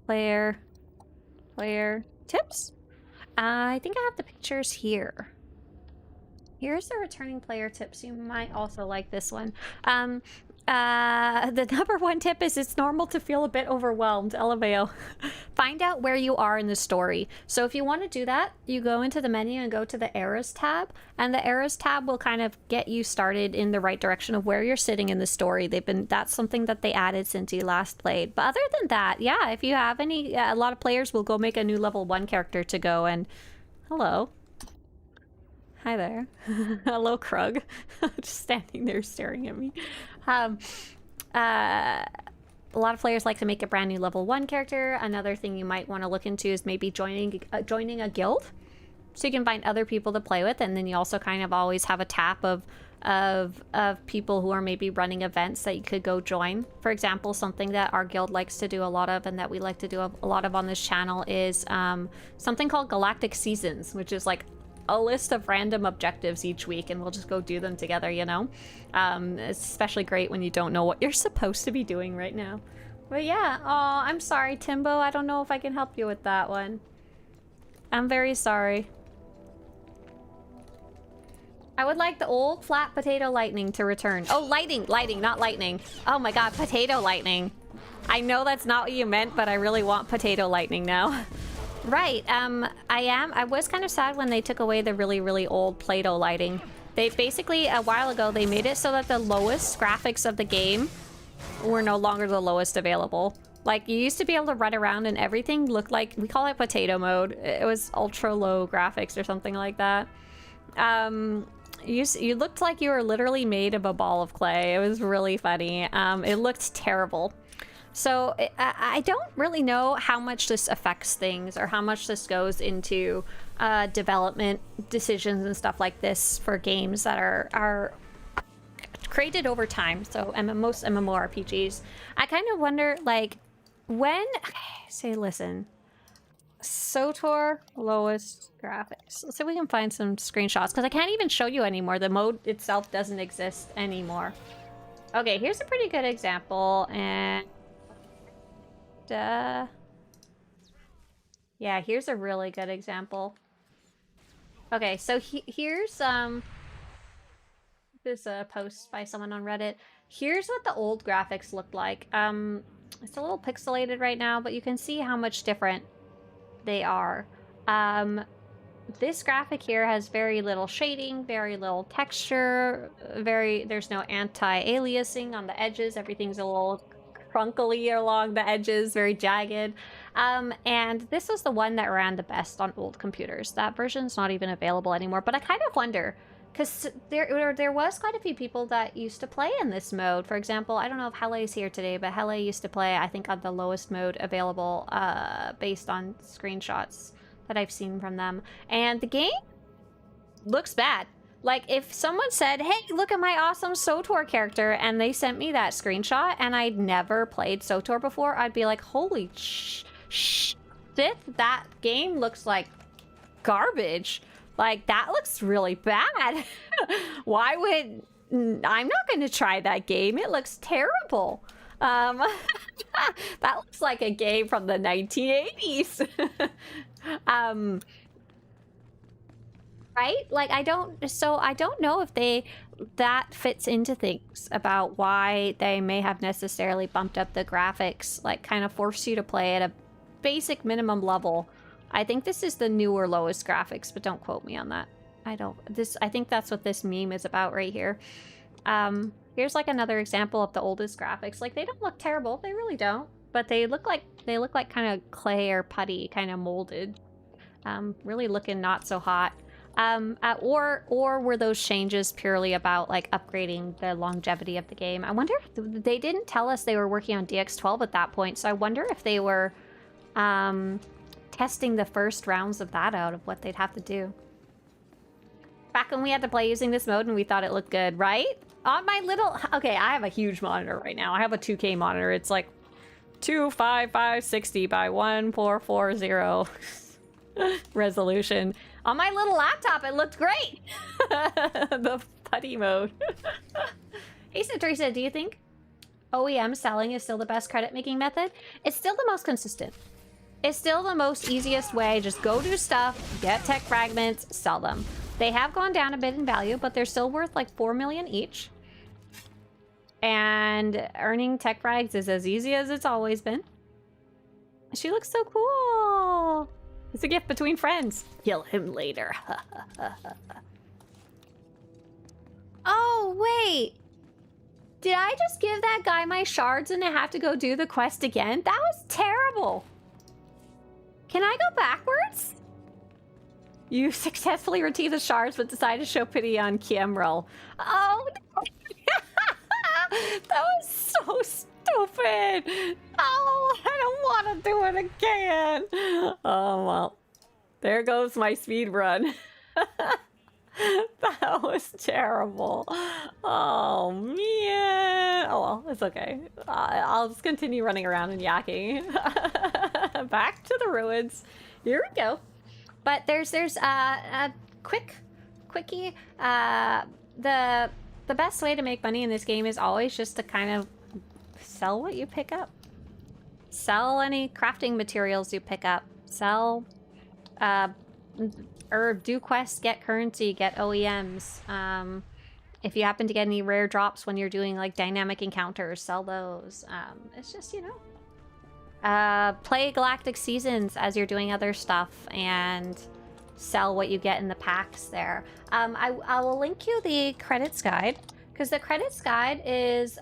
player tips. I think I have the pictures here. Here's the returning player tips. You might also like this one. The number one tip is it's normal to feel a bit overwhelmed. LMAO. Find out where you are in the story. So if you want to do that, you go into the menu and go to the Eras tab, and the Eras tab will kind of get you started in the right direction of where you're sitting in the story. That's something that they added since you last played. But other than that, yeah, if you have any, a lot of players will go make a new level 1 character to go and hello. Hi there. Hello, Krug. Just standing there staring at me. A lot of players like to make a brand new level 1 character. Another thing you might want to look into is maybe joining a guild, so you can find other people to play with, and then you also kind of always have a tap of people who are maybe running events that you could go join. For example, something that our guild likes to do a lot of, and that we like to do a lot of on this channel, is something called Galactic Seasons, which is like a list of random objectives each week, and we'll just go do them together, you know? It's especially great when you don't know what you're supposed to be doing right now. But yeah, oh, I'm sorry, Timbo. I don't know if I can help you with that one. I'm very sorry. I would like the old flat potato lightning to return. Oh, lighting, not lightning. Oh my god, potato lightning. I know that's not what you meant, but I really want potato lightning now. Right, I was kind of sad when they took away the really, really old Play-Doh lighting. They basically, a while ago, they made it so that the lowest graphics of the game were no longer the lowest available. Like, you used to be able to run around and everything looked like, we call it potato mode. It was ultra low graphics or something like that. You looked like you were literally made of a ball of clay. It was really funny. It looked terrible. So I don't really know how much this affects things, or how much this goes into development decisions and stuff like this for games that are created over time. So most MMORPGs. I kind of wonder, like, when... Say, listen. SWTOR lowest graphics. Let's see if we can find some screenshots, because I can't even show you anymore. The mode itself doesn't exist anymore. Okay, here's a pretty good example, and... yeah, here's a really good example. Okay, so here's this post by someone on Reddit. Here's what the old graphics looked like. It's a little pixelated right now, but you can see how much different they are. This graphic here has very little shading, very little texture, there's no anti-aliasing on the edges. Everything's a little crunkly along the edges, very jagged. And this was the one that ran the best on old computers. That version's not even available anymore, but I kind of wonder, because there was quite a few people that used to play in this mode. For example, I don't know if Hele's here today, but Hele used to play, I think, on the lowest mode available, based on screenshots that I've seen from them. And the game looks bad. Like, if someone said, hey, look at my awesome SWTOR character, and they sent me that screenshot, and I'd never played SWTOR before, I'd be like, holy shit, that game looks like garbage. Like, that looks really bad. Why would... I'm not going to try that game. It looks terrible. That looks like a game from the 1980s. Right? Like, I don't know if that fits into things about why they may have necessarily bumped up the graphics, like kind of forced you to play at a basic minimum level. I think this is the newer lowest graphics, but don't quote me on that. I think that's what this meme is about right here. Here's like another example of the oldest graphics. Like, they don't look terrible, they really don't, but they look like kind of clay or putty, kind of molded. Really looking not so hot. Or were those changes purely about like upgrading the longevity of the game? I wonder if they didn't tell us they were working on DX12 at that point, so I wonder if they were testing the first rounds of that out of what they'd have to do. Back when we had to play using this mode and we thought it looked good, right? On my little... Okay, I have a huge monitor right now. I have a 2K monitor. It's like 25560 by 1440 resolution. On my little laptop, it looked great. The putty mode. Hey, Swtorista, do you think OEM selling is still the best credit-making method? It's still the most consistent. It's still the most easiest way. Just go do stuff, get tech fragments, sell them. They have gone down a bit in value, but they're still worth like 4 million each. And earning tech frags is as easy as it's always been. She looks so cool. It's a gift between friends. Kill him later. Oh, wait. Did I just give that guy my shards and I have to go do the quest again? That was terrible. Can I go backwards? You successfully retrieved the shards but decided to show pity on Kiemrel. Oh, no. That was so stupid. Oh, I don't want to do it again. Oh, well. There goes my speed run. That was terrible. Oh, man. Oh, well, it's okay. I'll just continue running around and yakking. Back to the ruins. Here we go. But there's a quickie. The best way to make money in this game is always just to kind of sell what you pick up. Sell any crafting materials you pick up. Sell, or do quests, get currency, get OEMs. If you happen to get any rare drops when you're doing like dynamic encounters, sell those. It's just, you know, play Galactic Seasons as you're doing other stuff and sell what you get in the packs there. I will link you the credits guide, because the credits guide is,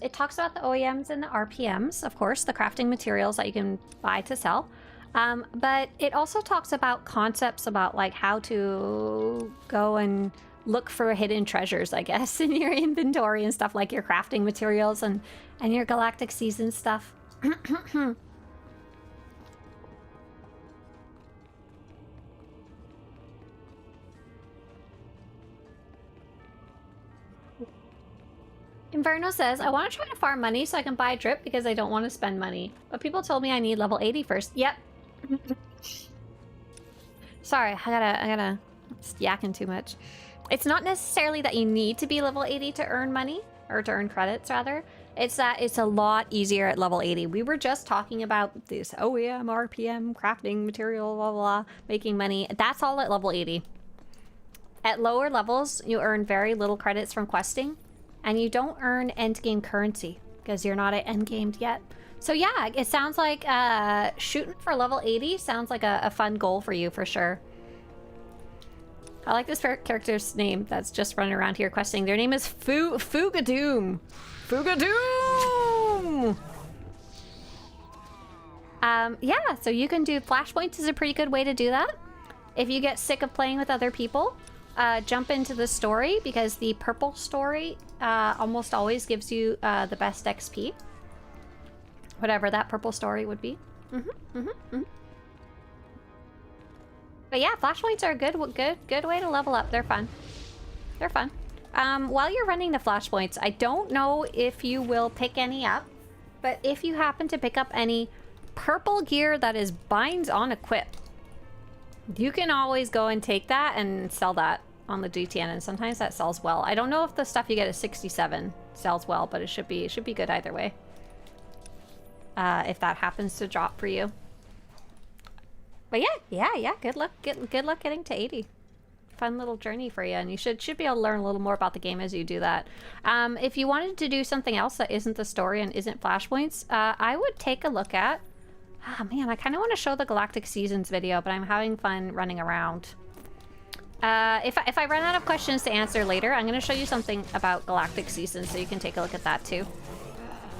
it talks about the OEMs and the RPMs, of course, the crafting materials that you can buy to sell. But it also talks about concepts about like how to go and look for hidden treasures, I guess, in your inventory and stuff, like your crafting materials and your Galactic Season stuff. Inferno says, I want to try to farm money so I can buy a drip because I don't want to spend money. But people told me I need level 80 first. Yep. Sorry, I gotta just yakking too much. It's not necessarily that you need to be level 80 to earn money, or to earn credits rather. It's that it's a lot easier at level 80. We were just talking about this OEM, RPM, crafting material, blah, blah, making money. That's all at level 80. At lower levels, you earn very little credits from questing, and you don't earn endgame currency because you're not at endgamed yet. So yeah, it sounds like shooting for level 80 sounds like a fun goal for you for sure. I like this character's name that's just running around here questing. Their name is Fugadoom. Fugadoom! Yeah, so you can do flashpoints is a pretty good way to do that. If you get sick of playing with other people, jump into the story, because the purple story almost always gives you the best XP. Whatever that purple story would be. But yeah, flashpoints are a good way to level up. They're fun. They're fun. While you're running the flashpoints, I don't know if you will pick any up, but if you happen to pick up any purple gear that is binds on equip, You can always go and take that and sell that on the GTN, and sometimes that sells well. I don't know if the stuff you get at 67 sells well, but it should be good either way. If that happens to drop for you. But yeah. Good luck getting to 80. Fun little journey for you, and you should be able to learn a little more about the game as you do that. If you wanted to do something else that isn't the story and isn't flashpoints, I would take a look at... Ah, man, I kind of want to show the Galactic Seasons video, but I'm having fun running around. If I run out of questions to answer later, I'm going to show you something about Galactic Seasons, so you can take a look at that too.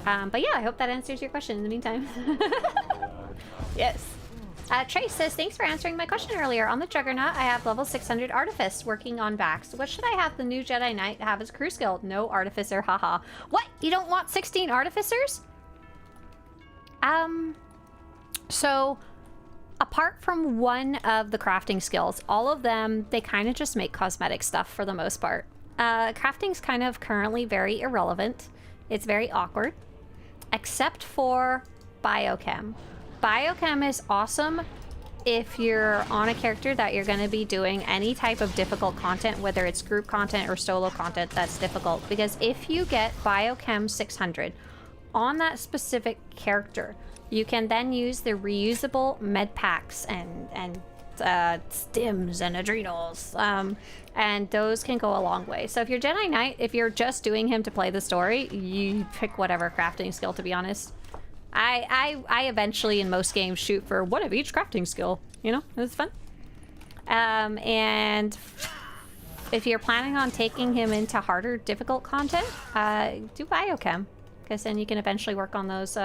But yeah, I hope that answers your question in the meantime. Yes. Trace says, thanks for answering my question earlier. On the Juggernaut, I have level 600 Artifice working on Vax. What should I have the new Jedi Knight have as crew skill? No Artificer, haha. What? You don't want 16 Artificers? So, apart from one of the crafting skills, all of them, they kind of just make cosmetic stuff for the most part. Crafting's kind of currently very irrelevant. It's very awkward, except for Biochem. Biochem is awesome if you're on a character that you're going to be doing any type of difficult content, whether it's group content or solo content that's difficult. Because if you get Biochem 600 on that specific character, you can then use the reusable med packs and stims and adrenals. And those can go a long way. So if you're Jedi Knight, if you're just doing him to play the story, you pick whatever crafting skill, to be honest. I eventually in most games shoot for one of each crafting skill. You know, it's fun. And if you're planning on taking him into harder, difficult content, do Biochem. Because then you can eventually work on those,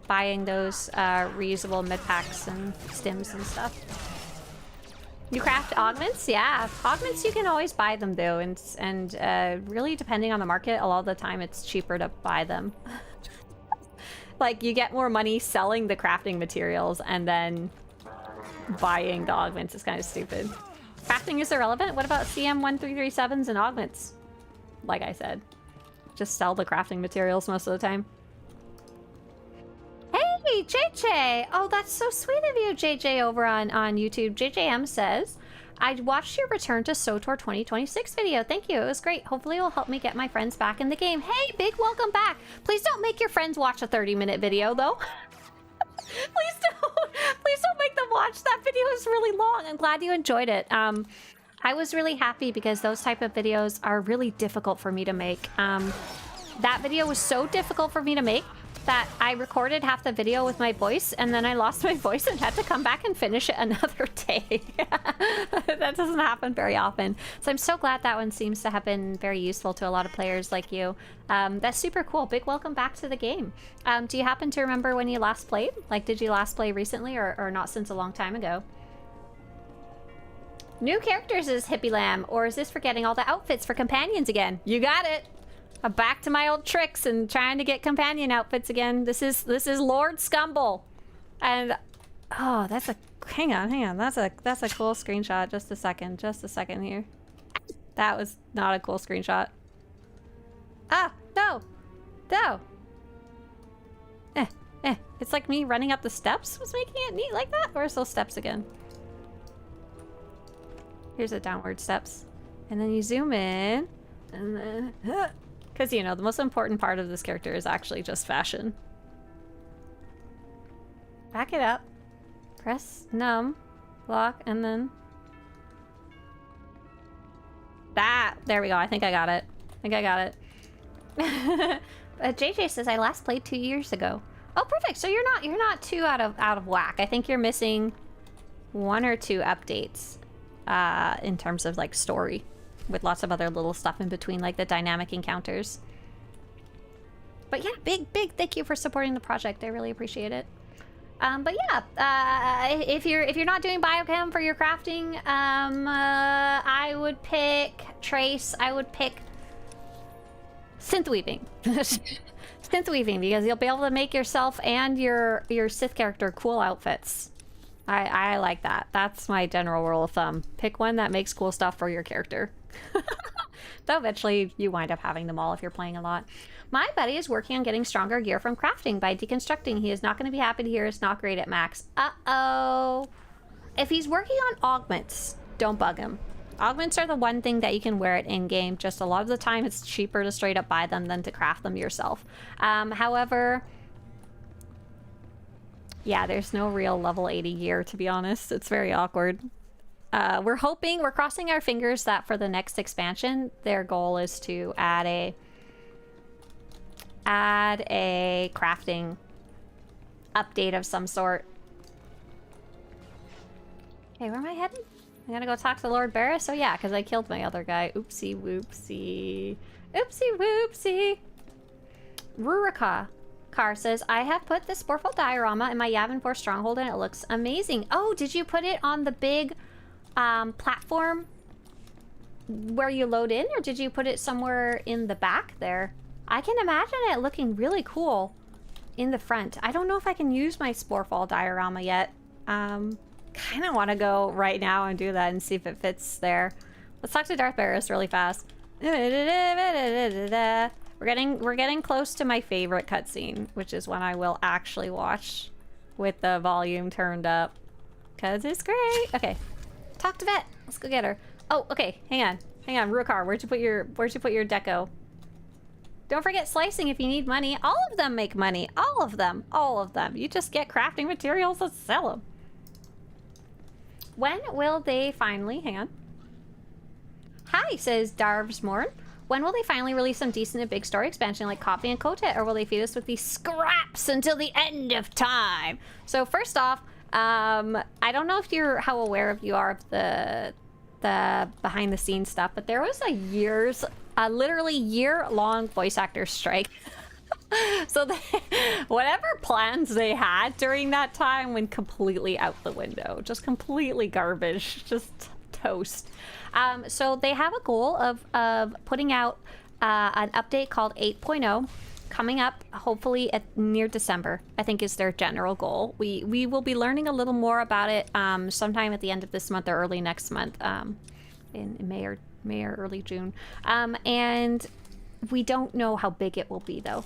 buying those reusable mid packs and stims and stuff. You craft augments? Yeah, augments you can always buy them though, and really depending on the market, a lot of the time it's cheaper to buy them. Like, you get more money selling the crafting materials, and then buying the augments is kind of stupid. Crafting is irrelevant? What about CM1337s and augments? Like I said, just sell the crafting materials most of the time. Hey, JJ! Oh, that's so sweet of you, JJ, over on YouTube. JJM says, I watched your Return to SWTOR 2026 video. Thank you. It was great. Hopefully it will help me get my friends back in the game. Hey, big welcome back. Please don't make your friends watch a 30-minute video, though. Please don't make them watch. That video is really long. I'm glad you enjoyed it. I was really happy because those type of videos are really difficult for me to make. That video was so difficult for me to make that I recorded half the video with my voice, and then I lost my voice and had to come back and finish it another day. That doesn't happen very often. So I'm so glad that one seems to have been very useful to a lot of players like you. That's super cool. Big welcome back to the game. Do you happen to remember when you last played? Like, did you last play recently or not since a long time ago? New characters is Hippie Lamb, or is this for getting all the outfits for companions again? You got it! I'm back to my old tricks and trying to get companion outfits again. This is Lord Scumble. And oh, that's a hang on. That's a cool screenshot. Just a second here. That was not a cool screenshot. Ah, no. It's like me running up the steps was making it neat like that. Where's those steps again? Here's the downward steps. And then you zoom in. And then... Because, you know, the most important part of this character is actually just fashion. Back it up. Press num. Block, and then... That! There we go. I think I got it. JJ says, I last played 2 years ago. Oh, perfect. So you're not too out of whack. I think you're missing 1 or 2 updates in terms of, like, story. With lots of other little stuff in between, like the dynamic encounters. But yeah, big thank you for supporting the project. I really appreciate it. But yeah, if you're not doing biochem for your crafting, I would pick Trace. I would pick synth weaving. Synth weaving, because you'll be able to make yourself and your Sith character cool outfits. I like that. That's my general rule of thumb. Pick one that makes cool stuff for your character. Though eventually you wind up having them all if you're playing a lot. My buddy is working on getting stronger gear from crafting by deconstructing. He is not going to be happy to hear it's not great at max. Uh-oh. If he's working on augments, don't bug him. Augments are the one thing that you can wear it in-game. Just a lot of the time it's cheaper to straight up buy them than to craft them yourself. However, yeah, there's no real level 80 gear, to be honest. It's very awkward. We're crossing our fingers that for the next expansion, their goal is to add a crafting update of some sort. Okay, where am I heading? I'm gonna go talk to Lord Barris. Oh yeah, because I killed my other guy. Oopsie whoopsie. Oopsie whoopsie. Rurika Car says, I have put the Sportful diorama in my Yavin 4 stronghold and it looks amazing. Oh, did you put it on the big platform where you load in, or did you put it somewhere in the back there? I can imagine it looking really cool in the front. I don't know if I can use my Sportfall diorama yet. Kind of want to go right now and do that and see if it fits there. Let's talk to Darth Barris really fast. We're getting close to my favorite cutscene, which is when I will actually watch with the volume turned up, cause it's great. Okay, talk to Vet. Let's go get her. Oh, okay. Hang on. Rukar, where'd you put your deco? Don't forget slicing if you need money. All of them make money. All of them. You just get crafting materials and sell them. When will they finally... Hang on. Hi, says Darvsmorn. When will they finally release some decent and big story expansion like Coffee and Kotet, or will they feed us with these scraps until the end of time? So first off, I don't know if how aware you are of the behind the scenes stuff, but there was a literally year-long voice actor strike. So whatever plans they had during that time went completely out the window. Just completely garbage. Just toast. So they have a goal of putting out an update called 8.0 coming up, hopefully near December, I think is their general goal. We will be learning a little more about it sometime at the end of this month or early next month, in May or early June. And we don't know how big it will be, though.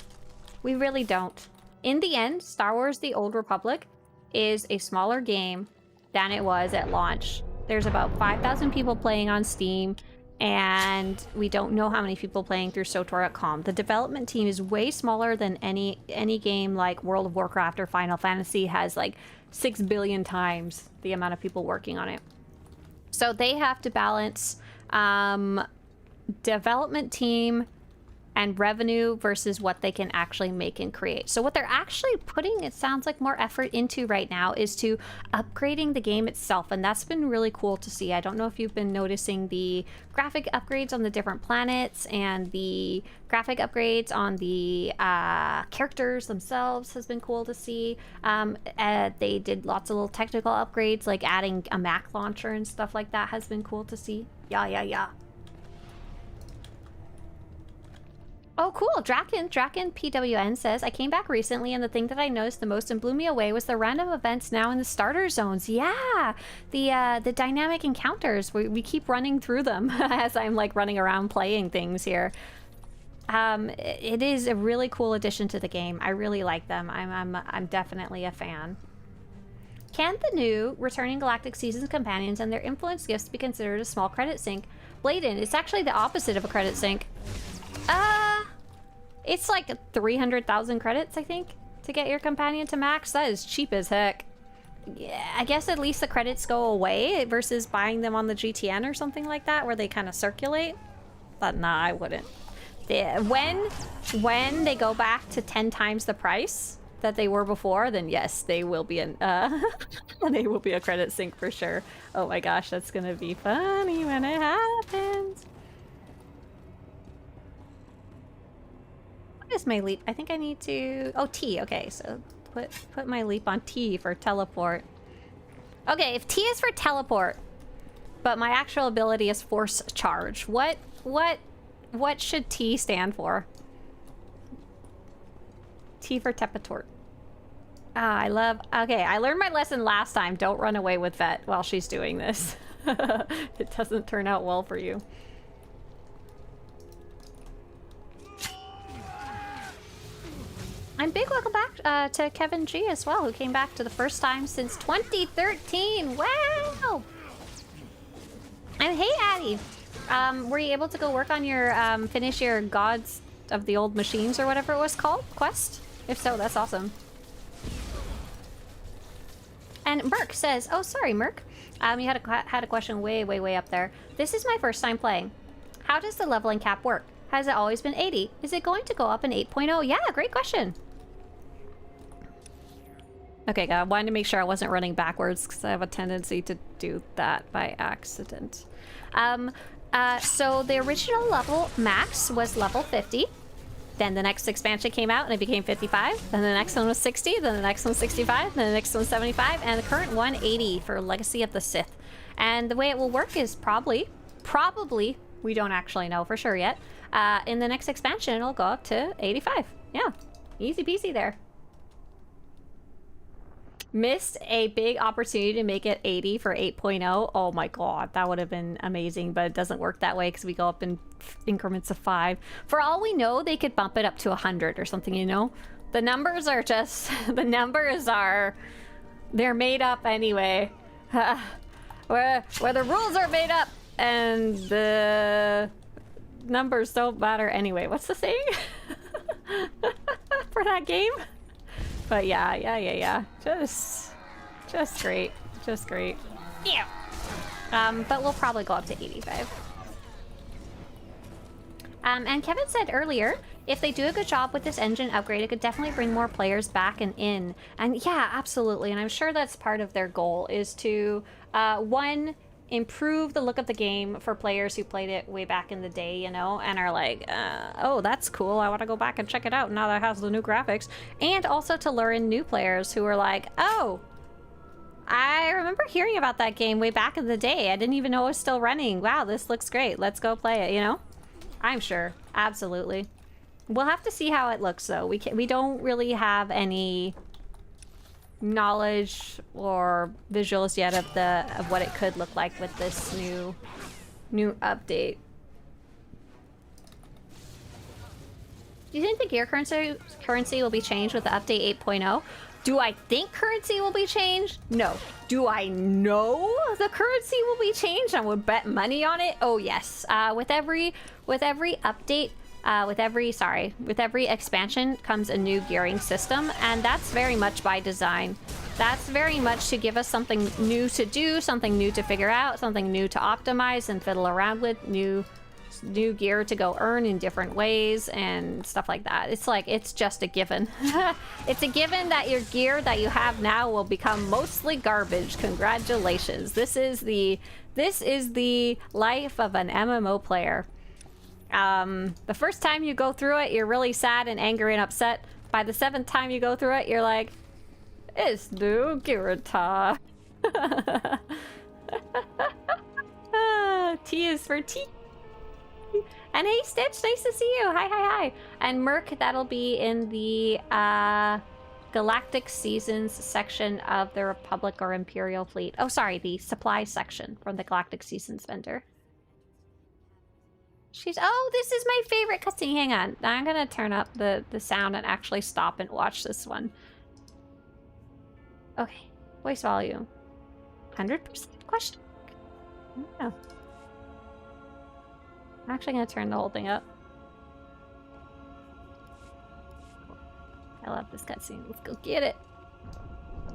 We really don't. In the end, Star Wars The Old Republic is a smaller game than it was at launch. There's about 5,000 people playing on Steam, and we don't know how many people playing through SWTOR.com. The development team is way smaller than any game like World of Warcraft or Final Fantasy has like 6 billion times the amount of people working on it. So they have to balance development team and revenue versus what they can actually make and create. So what they're actually putting, it sounds like, more effort into right now is to upgrading the game itself, and that's been really cool to see. I don't know if you've been noticing the graphic upgrades on the different planets and the graphic upgrades on the characters themselves has been cool to see. They did lots of little technical upgrades, like adding a Mac launcher and stuff like that has been cool to see. Yeah. Oh, cool. Draken PWN says, I came back recently and the thing that I noticed the most and blew me away was the random events now in the starter zones. Yeah, the dynamic encounters. We keep running through them as I'm like running around playing things here. It is a really cool addition to the game. I really like them. I'm definitely a fan. Can the new returning Galactic Seasons companions and their influence gifts be considered a small credit sink? Bladen, it's actually the opposite of a credit sink. It's like 300,000 credits, I think, to get your companion to max. That is cheap as heck. Yeah, I guess at least the credits go away versus buying them on the GTN or something like that, where they kind of circulate. But nah, I wouldn't. When they go back to 10 times the price that they were before, then yes, they will be they will be a credit sink for sure. Oh my gosh, that's gonna be funny when it happens. What is my leap? I think I need to... Oh, T. Okay, so put my leap on T for teleport. Okay, if T is for teleport, but my actual ability is force charge, what should T stand for? T for tepatort. I learned my lesson last time. Don't run away with Vet while she's doing this. It doesn't turn out well for you. And big welcome back to Kevin G as well, who came back to the first time since 2013. Wow! And hey, Addie, were you able to go work on your finish your Gods of the Old Machines or whatever it was called quest? If so, that's awesome. And Merc says, "Oh, sorry, Merc. You had a question way up there. This is my first time playing. How does the leveling cap work? Has it always been 80? Is it going to go up in 8.0? Yeah, great question." Okay, I wanted to make sure I wasn't running backwards because I have a tendency to do that by accident. So the original level max was level 50. Then the next expansion came out and it became 55. Then the next one was 60. Then the next one was 65. Then the next one was 75. And the current one, 80 for Legacy of the Sith. And the way it will work is probably, we don't actually know for sure yet. In the next expansion, it'll go up to 85. Yeah, easy peasy there. Missed a big opportunity to make it 80 for 8.0. Oh my god, that would have been amazing, but it doesn't work that way because we go up in increments of 5. For all we know, they could bump it up to 100 or something, you know? The numbers are just... the numbers are... they're made up anyway. Where the rules are made up and the numbers don't matter anyway. What's the saying? For that game? But yeah. Just great. Yeah. But we'll probably go up to 85. And Kevin said earlier, if they do a good job with this engine upgrade, it could definitely bring more players back and in. And yeah, absolutely. And I'm sure that's part of their goal is to, one, improve the look of the game for players who played it way back in the day, you know, and are like, oh, that's cool, I want to go back and check it out now that it has the new graphics. And also to lure in new players who are like, oh, I remember hearing about that game way back in the day. I didn't even know it was still running. Wow, this looks great. Let's go play it, you know? I'm sure. Absolutely. We'll have to see how it looks, though. We don't really have any knowledge or visuals yet of what it could look like with this new update. Do you think the gear currency will be changed with the update 8.0? Do I think currency will be changed? No. Do I know the currency will be changed? I would bet money on it. Oh yes. With every update, with every expansion comes a new gearing system, and that's very much by design. That's very much to give us something new to do, something new to figure out, something new to optimize and fiddle around with, new gear to go earn in different ways and stuff like that. It's like, it's just a given. It's a given that your gear that you have now will become mostly garbage. Congratulations. This is the life of an MMO player. The first time you go through it, you're really sad and angry and upset. By the 7th time you go through it, you're like, it's new Girata. T is for tea. And hey, Stitch, nice to see you. Hi. And Merc, that'll be in the Galactic Seasons section of the Republic or Imperial Fleet. Oh, sorry, the supply section from the Galactic Seasons vendor. Oh, this is my favorite cutscene. Hang on. I'm gonna turn up the sound and actually stop and watch this one. Okay. Voice volume. 100% question? No. I'm actually gonna turn the whole thing up. I love this cutscene. Let's go get it.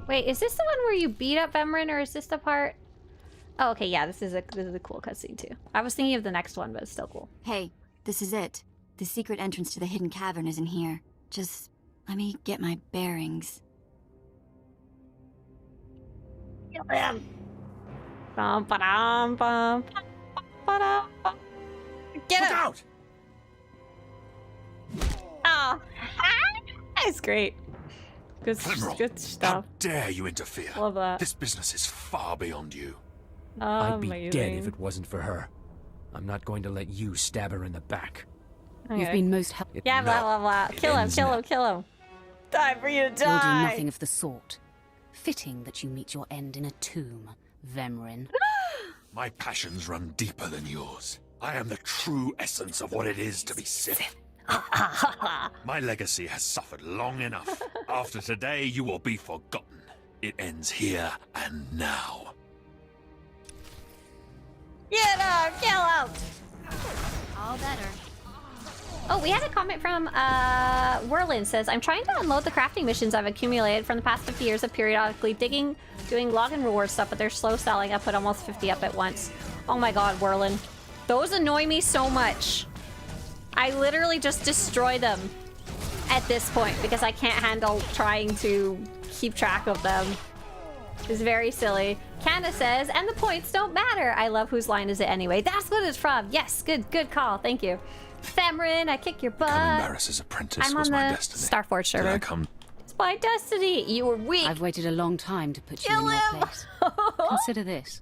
Wait, is this the one where you beat up Vemrin, or is this the part? Oh, okay, yeah, this is a cool cutscene too. I was thinking of the next one, but it's still cool. Hey, this is it. The secret entrance to the hidden cavern isn't here. Just let me get my bearings. Kill him. Bum, ba-dum, bum, ba-dum, bum. Get him! Out! Oh, that's great. Good stuff. How dare you interfere? Love that. This business is far beyond you. I'd be dead if it wasn't for her. I'm not going to let you stab her in the back. Okay. You've been most helpful. Yeah, blah, blah, blah. Kill him. Time for you to die. You'll do nothing of the sort. Fitting that you meet your end in a tomb, Vemrin. My passions run deeper than yours. I am the true essence of what it is to be Sith. My legacy has suffered long enough. After today, you will be forgotten. It ends here and now. Get him! Kill him! All better. Oh, we had a comment from Whirlin says, I'm trying to unload the crafting missions I've accumulated from the past 50 years of periodically digging, doing login reward stuff, but they're slow selling. I put almost 50 up at once. Oh my god, Whirlin. Those annoy me so much. I literally just destroy them at this point because I can't handle trying to keep track of them. It's very silly. Candace says, and the points don't matter. I love whose line is it anyway. That's what it's from. Yes, good call. Thank you. Femrin, I kick your butt. Becoming Barris's apprentice I'm was on my the destiny. Starforge server. Did I come? It's my destiny. You were weak. I've waited a long time to put you in your place. Consider this.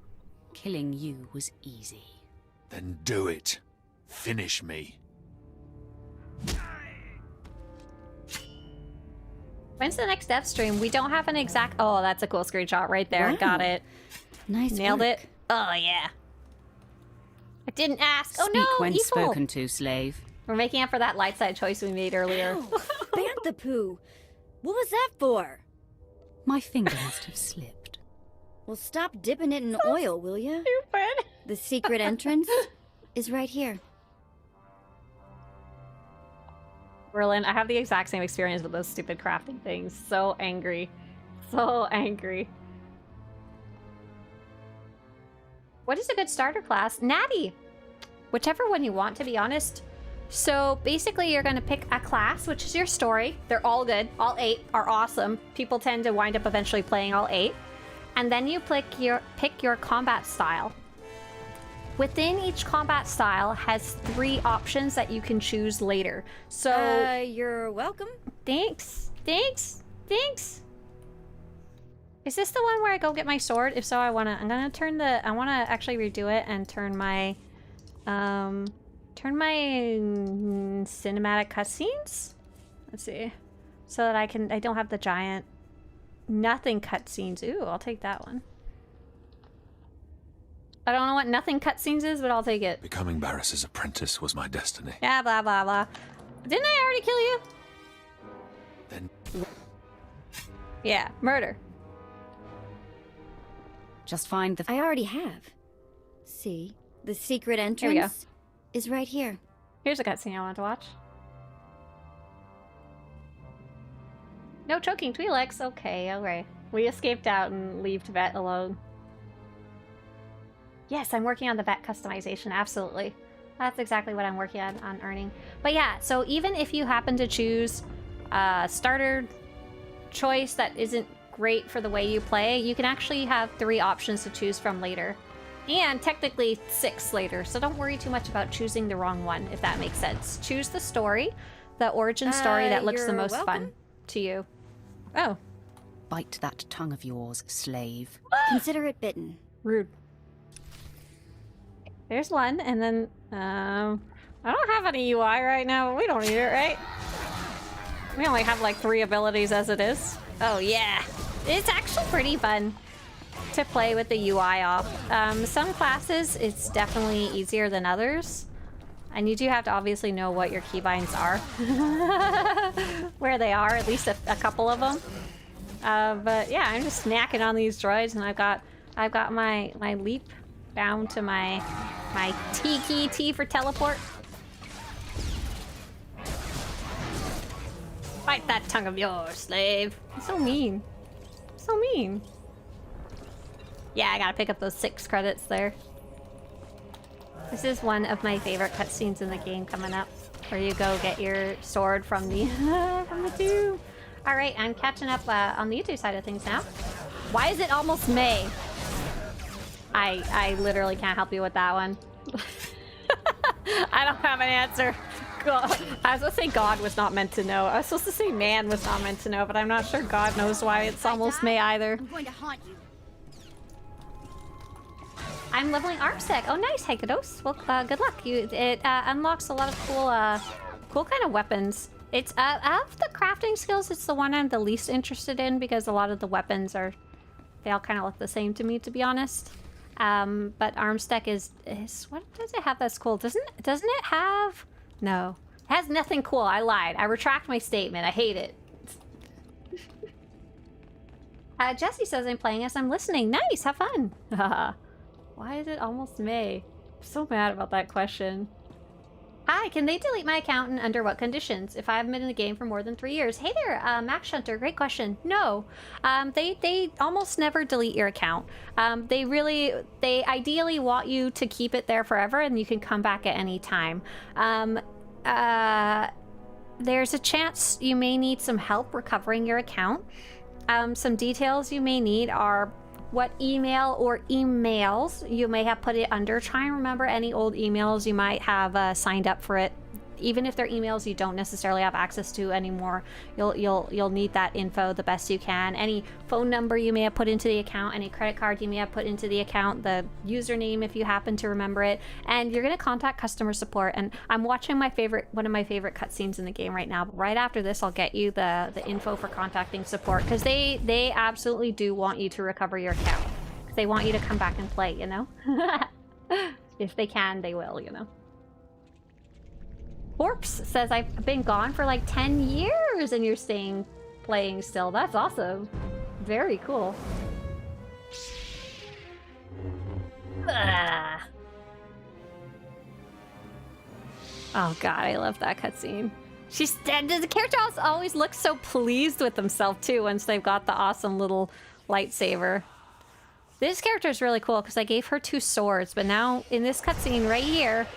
Killing you was easy. Then do it. Finish me. When's the next dev stream? We don't have an exact... Oh, that's a cool screenshot right there. Wow. Got it. Nice Nailed work. it. Oh, yeah. I didn't ask. Oh, Speak no, when evil. spoken to, slave. We're making up for that light side choice we made earlier. Bantha poo. What was that for? My finger must have slipped. Well, stop dipping it in oil, will ya? Stupid. The secret entrance is right here. Berlin, I have the exact same experience with those stupid crafting things. So angry. So angry. What is a good starter class? Natty! Whichever one you want, to be honest. So basically you're going to pick a class, which is your story. They're all good. All 8 are awesome. People tend to wind up eventually playing all 8. And then you pick your combat style. Within each combat style has 3 options that you can choose later. So You're welcome. Thanks. Is this the one where I go get my sword? If so, I'm gonna turn the, I wanna actually redo it and turn my cinematic cutscenes. Let's see. So that I don't have the giant nothing cutscenes. Ooh, I'll take that one. I don't know what nothing cutscenes is, but I'll take it. Becoming Barris's apprentice was my destiny. Yeah, blah, blah, blah. Didn't I already kill you? Then Yeah, murder. Just find the... I already have. See, the secret we go. entrance is right here. Here's a cutscene I wanted to watch. No choking Twi'leks. Okay, alright. We escaped out and leave Vette alone. Yes, I'm working on the Vette customization, absolutely. That's exactly what I'm working on earning. But yeah, so even if you happen to choose a starter choice that isn't great for the way you play, you can actually have 3 options to choose from later. And technically 6 later, so don't worry too much about choosing the wrong one, if that makes sense. Choose the story, the origin story that looks the You're most fun welcome. to you. Oh, Bite that tongue of yours, slave. Consider it bitten. rude. There's one, and then, I don't have any UI right now, but we don't need it, right? We only have like 3 abilities as it is. Oh yeah. It's actually pretty fun to play with the UI off. Some classes, it's definitely easier than others. And you do have to obviously know what your keybinds are. Where they are, at least a couple of them. But yeah, I'm just snacking on these droids, and I've got my leap down to my T key, T for teleport. Bite that tongue of yours, slave. So mean. So mean. Yeah, I gotta pick up those 6 credits there. This is one of my favorite cutscenes in the game coming up, where you go get your sword from the from the tube. All right, I'm catching up on the YouTube side of things now. Why is it almost May? I literally can't help you with that one. I don't have an answer. God. I was supposed to say God was not meant to know. I was supposed to say man was not meant to know, but I'm not sure God knows why it's almost May either. I'm going to haunt you. I'm leveling Armsec. Oh, nice, Hekados. Well, good luck. It unlocks a lot of cool kind of weapons. It's of the crafting skills, it's the one I'm the least interested in because a lot of the weapons they all kind of look the same to me, to be honest. But Armsec is what does it have that's cool? Doesn't it have? No, Has nothing cool. I lied. I retract my statement. I hate it. Jesse says I'm playing as I'm listening. Nice. Have fun. Why is it almost May? I'm so mad about that question. Hi, can they delete my account and under what conditions? If I haven't been in the game for more than 3 years. Hey there, Max Hunter, great question. No, they almost never delete your account. They ideally want you to keep it there forever and you can come back at any time. There's a chance you may need some help recovering your account. Some details you may need are what email or emails you may have put it under. Try and remember any old emails you might have signed up for it. Even if they're emails you don't necessarily have access to anymore, you'll need that info the best you can. Any phone number you may have put into the account, any credit card you may have put into the account, the username if you happen to remember it, and you're gonna contact customer support. And I'm watching one of my favorite cutscenes in the game right now. But right after this, I'll get you the info for contacting support because they absolutely do want you to recover your account. They want you to come back and play, you know. If they can, they will, you know. Corpse says I've been gone for like 10 years and you're playing still. That's awesome. Very cool. Ugh. Oh god, I love that cutscene. The character always looks so pleased with themselves too once they've got the awesome little lightsaber. This character is really cool because I gave her 2 swords, but now in this cutscene right here,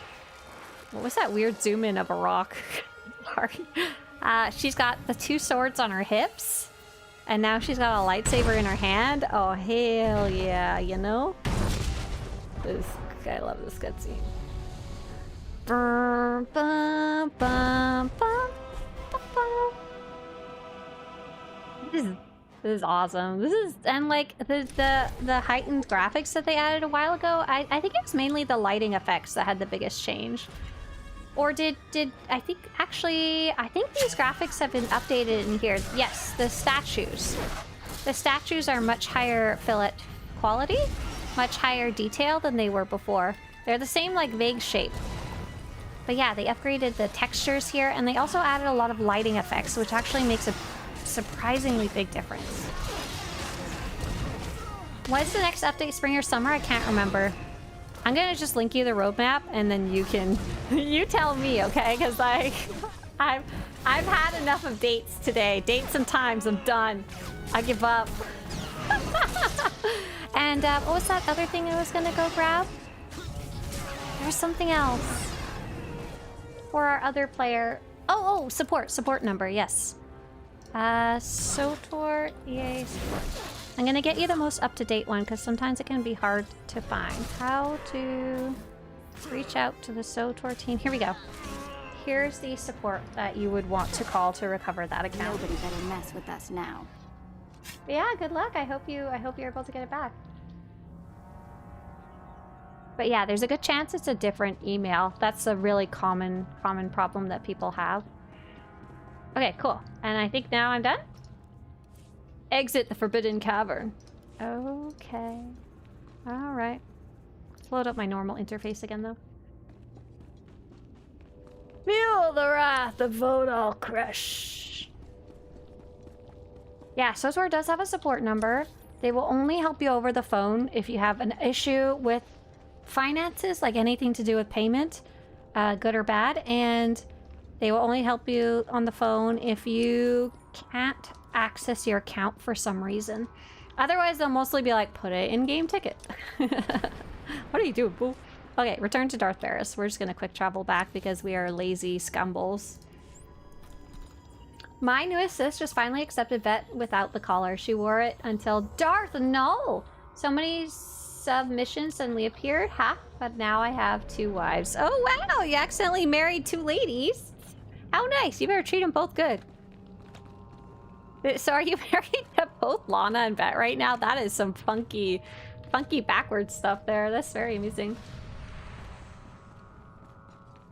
what was that weird zoom in of a rock? Sorry. She's got the 2 swords on her hips, and now she's got a lightsaber in her hand. Oh, hell yeah, you know? I love this cutscene. This is awesome. And like the heightened graphics that they added a while ago, I think it was mainly the lighting effects that had the biggest change. Or did I think these graphics have been updated in here. Yes, the statues. The statues are much higher fillet quality, much higher detail than they were before. They're the same like vague shape. But yeah, they upgraded the textures here, and they also added a lot of lighting effects, which actually makes a surprisingly big difference. What's the next update, spring or summer? I can't remember. I'm gonna just link you the roadmap, and then you can you tell me, okay? Because I've had enough of dates today. Dates and times. I'm done. I give up. And what was that other thing I was gonna go grab? There's something else for our other player. Oh, support number. Yes. SWTOR EA support. I'm gonna get you the most up-to-date one because sometimes it can be hard to find. How to reach out to the SWTOR team. Here we go. Here's the support that you would want to call to recover that account. Nobody better mess with us now. But yeah, good luck. I hope you're able to get it back. But yeah, there's a good chance it's a different email. That's a really common problem that people have. Okay, cool. And I think now I'm done. Exit the Forbidden Cavern. Okay. Alright. Let's load up my normal interface again, though. Feel the wrath of Vodal Crush. Yeah, SWTOR does have a support number. They will only help you over the phone if you have an issue with finances, like anything to do with payment, good or bad, and they will only help you on the phone if you can't access your account for some reason. Otherwise, they'll mostly be like, put it in-game ticket. What are you doing, boo? Okay, return to Darth Barris. We're just gonna quick travel back because we are lazy scumballs. My newest sis just finally accepted vet without the collar. She wore it until Darth. No! So many submissions suddenly appeared. Ha! But now I have 2 wives. Oh wow! You accidentally married 2 ladies. How nice! You better treat them both good. So are you married to both Lana and Vet right now? That is some funky backwards stuff there. That's very amusing.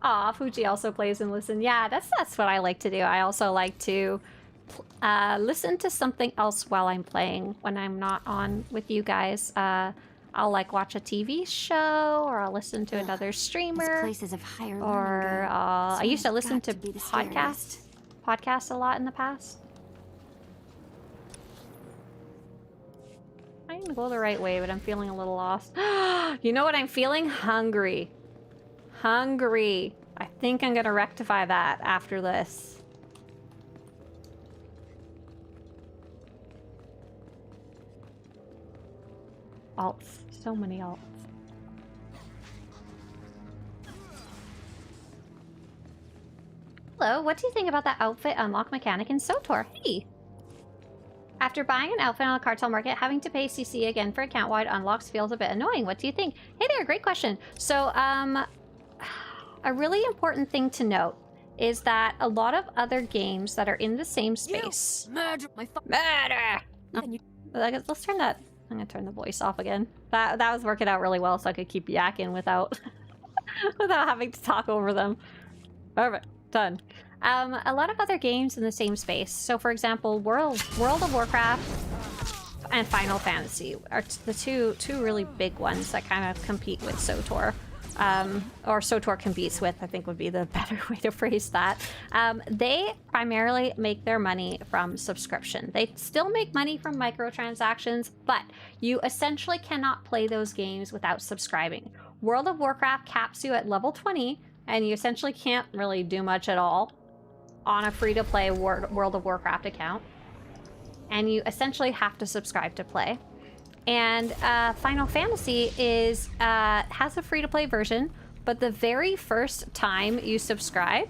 Aw, Fuji also plays and listens. Yeah, that's what I like to do. I also like to listen to something else while I'm playing when I'm not on with you guys. I'll like watch a TV show, or I'll listen to another These streamer, places of higher learning or go. I used to Someone's listen got to be the podcasts a lot in the past. I'm gonna go the right way, but I'm feeling a little lost. You know what I'm feeling? Hungry. Hungry. I think I'm gonna rectify that after this. Alts. So many alts. Hello, what do you think about that outfit unlock mechanic in SWTOR? Hey! After buying an outfit on the Cartel market, having to pay CC again for account-wide unlocks feels a bit annoying. What do you think? Hey there, great question. So, a really important thing to note is that a lot of other games that are in the same space... Murder! Murder! Let's turn that... I'm gonna turn the voice off again. That was working out really well, so I could keep yakking without without having to talk over them. Perfect. Done. A lot of other games in the same space. So, for example, World of Warcraft and Final Fantasy are the two really big ones that kind of compete with SWTOR. Or SWTOR competes with, I think would be the better way to phrase that. They primarily make their money from subscription. They still make money from microtransactions, but you essentially cannot play those games without subscribing. World of Warcraft caps you at level 20, and you essentially can't really do much at all on a free-to-play World of Warcraft account. And you essentially have to subscribe to play. And Final Fantasy has a free-to-play version, but the very first time you subscribe,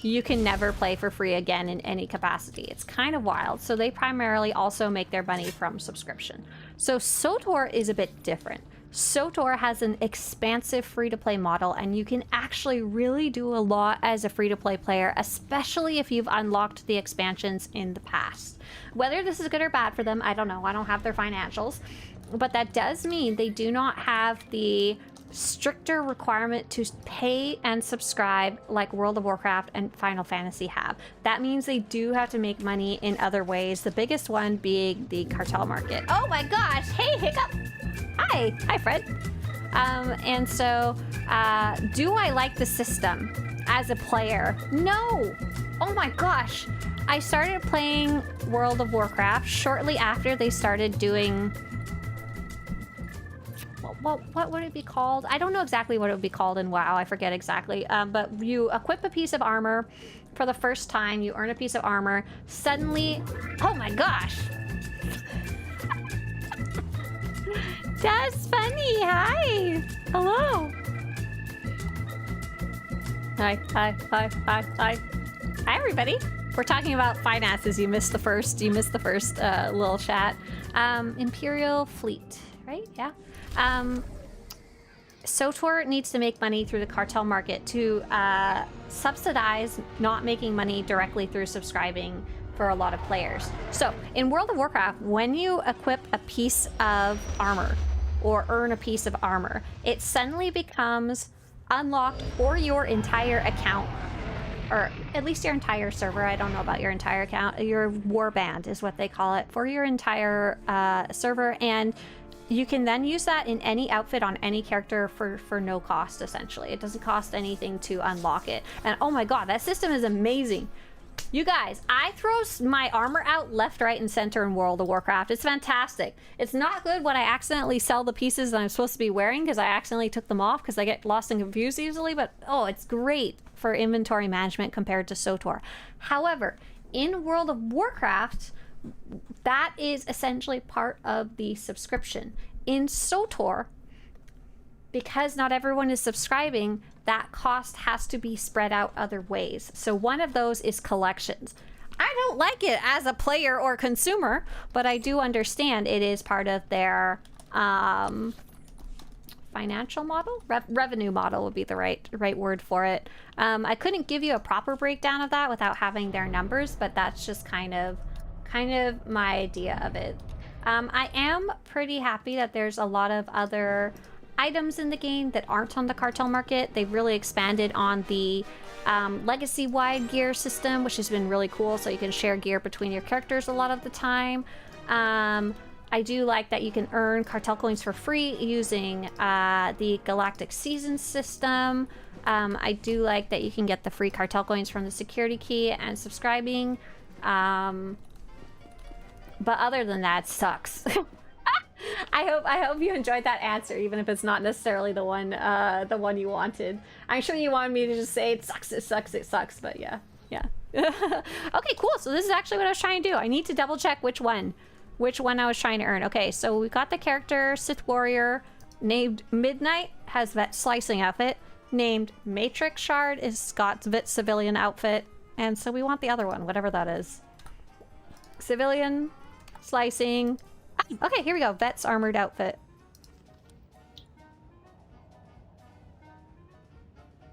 you can never play for free again in any capacity. It's kind of wild. So they primarily also make their money from subscription. So SWTOR is a bit different. SWTOR has an expansive free-to-play model, and you can actually really do a lot as a free-to-play player, especially if you've unlocked the expansions in the past. Whether this is good or bad for them, I don't know. I don't have their financials. But that does mean they do not have the stricter requirement to pay and subscribe like World of Warcraft and Final Fantasy have. That means they do have to make money in other ways, the biggest one being the Cartel market. Oh my gosh! Hey, Hiccup! Hi, Fred. And so, do I like the system as a player? No! Oh my gosh! I started playing World of Warcraft shortly after they started doing... What would it be called? I don't know exactly what it would be called in WoW. I forget exactly. But you equip a piece of armor for the first time. You earn a piece of armor. Suddenly... Oh my gosh! That's funny. Hi. Hello. Hi. Hi, everybody. We're talking about finances. You missed the first little chat. Imperial Fleet, right? Yeah. SWTOR needs to make money through the Cartel market to subsidize not making money directly through subscribing for a lot of players. So in World of Warcraft, when you equip a piece of armor or earn a piece of armor, it suddenly becomes unlocked for your entire account, or at least your entire server. I don't know about your entire account. Your warband is what they call it, for your entire server, and you can then use that in any outfit on any character for no cost, essentially. It doesn't cost anything to unlock it. And oh my god, that system is amazing. You guys, I throw my armor out left, right, and center in World of Warcraft. It's fantastic. It's not good when I accidentally sell the pieces that I'm supposed to be wearing because I accidentally took them off because I get lost and confused easily, but oh, it's great for inventory management compared to SWTOR. However, in World of Warcraft, that is essentially part of the subscription. In SWTOR, because not everyone is subscribing, that cost has to be spread out other ways. So one of those is collections. I don't like it as a player or consumer, but I do understand it is part of their financial model? Revenue model would be the right word for it. I couldn't give you a proper breakdown of that without having their numbers, but that's just kind of my idea of it. I am pretty happy that there's a lot of other items in the game that aren't on the Cartel market. They've really expanded on the legacy-wide gear system, which has been really cool, so you can share gear between your characters a lot of the time. I I do like that you can earn cartel coins for free using the Galactic Season system. I do like that you can get the free cartel coins from the security key and subscribing. But other than that, it sucks. I hope you enjoyed that answer, even if it's not necessarily the one you wanted. I'm sure you wanted me to just say it sucks, but yeah. Okay, cool. So this is actually what I was trying to do. I need to double check which one I was trying to earn. Okay, so we got the character Sith Warrior named Midnight, has Vette slicing outfit. Named Matrix Shard is Scott's Vette civilian outfit. And so we want the other one, whatever that is. Civilian, slicing. Okay, here we go. Vette's armored outfit.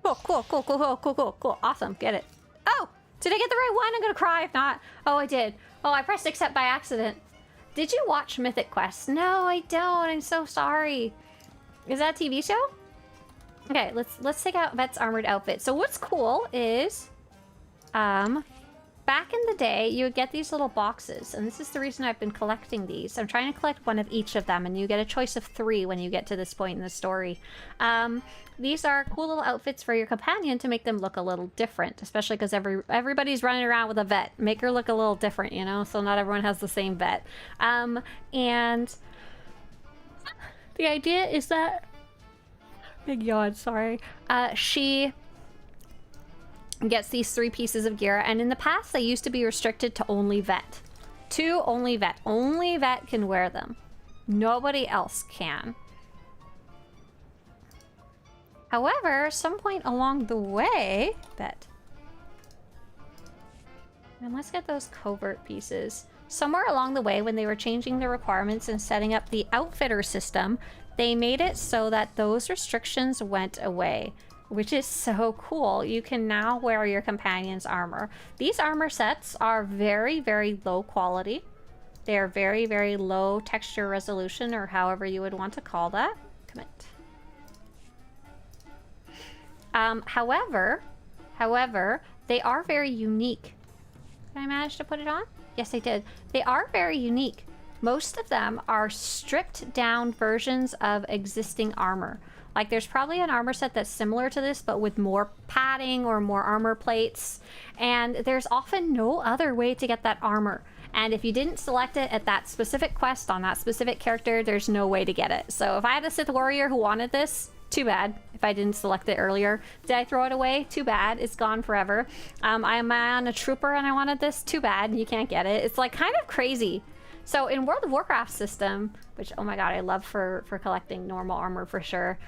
Cool. Awesome. Get it. Oh, did I get the right one? I'm gonna cry if not. Oh, I did. Oh, I pressed accept by accident. Did you watch Mythic Quest? No, I don't. I'm so sorry. Is that a TV show? Okay, let's take out Vette's armored outfit. So what's cool is, back in the day, you would get these little boxes, and this is the reason I've been collecting these. I'm trying to collect one of each of them, and you get a choice of 3 when you get to this point in the story. These are cool little outfits for your companion to make them look a little different, especially because everybody's running around with a Vette. Make her look a little different, you know, so not everyone has the same Vette. And the idea is that... Big yawn, sorry. She gets these 3 pieces of gear, and in the past they used to be restricted to only Vette. Only Vette. Only Vette can wear them. Nobody else can. However, some point along the way, Vette. And let's get those covert pieces. Somewhere along the way, when they were changing the requirements and setting up the outfitter system, they made it so that those restrictions went away, which is so cool. You can now wear your companion's armor. These armor sets are very, very low quality. They are very, very low texture resolution, or however you would want to call that. Commit. However, they are very unique. Did I manage to put it on? Yes, I did. They are very unique. Most of them are stripped down versions of existing armor. Like, there's probably an armor set that's similar to this, but with more padding or more armor plates. And there's often no other way to get that armor. And if you didn't select it at that specific quest on that specific character, there's no way to get it. So if I had a Sith Warrior who wanted this, too bad. If I didn't select it earlier. Did I throw it away? Too bad. It's gone forever. I'm on a trooper and I wanted this? Too bad. You can't get it. It's like kind of crazy. So in World of Warcraft system, which, oh my god, I love for collecting normal armor for sure.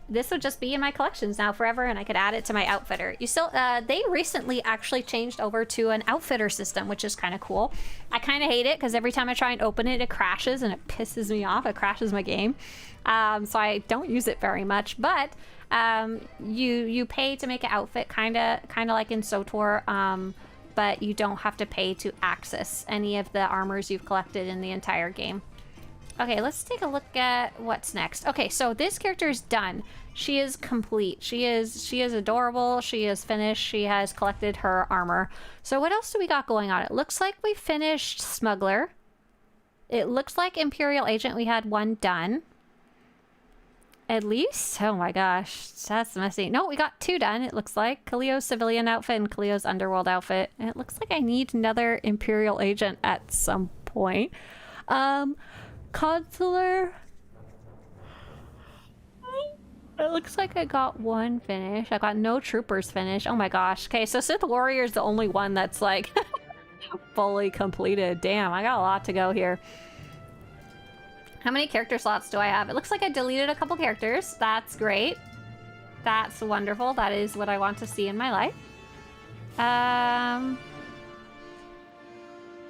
This would just be in my collections now forever, and I could add it to my outfitter. You still, they recently actually changed over to an outfitter system, which is kind of cool. I kind of hate it because every time I try and open it, it crashes and it pisses me off. It crashes my game. So I don't use it very much, but you pay to make an outfit, kind of like in SWTOR. But you don't have to pay to access any of the armors you've collected in the entire game. Okay, let's take a look at what's next. Okay, so this character is done. She is complete. She is adorable. She is finished. She has collected her armor. So what else do we got going on? It looks like we finished Smuggler. It looks like Imperial Agent, we had 1 done. At least? Oh my gosh, that's messy. No, we got 2 done, it looks like. Kaleo's civilian outfit and Kaleo's underworld outfit. And it looks like I need another Imperial Agent at some point. Consular. It looks like I got 1 finish. I got no troopers finish. Oh my gosh. Okay, so Sith Warrior is the only one that's like fully completed. Damn, I got a lot to go here. How many character slots do I have? It looks like I deleted a couple characters. That's great. That's wonderful. That is what I want to see in my life.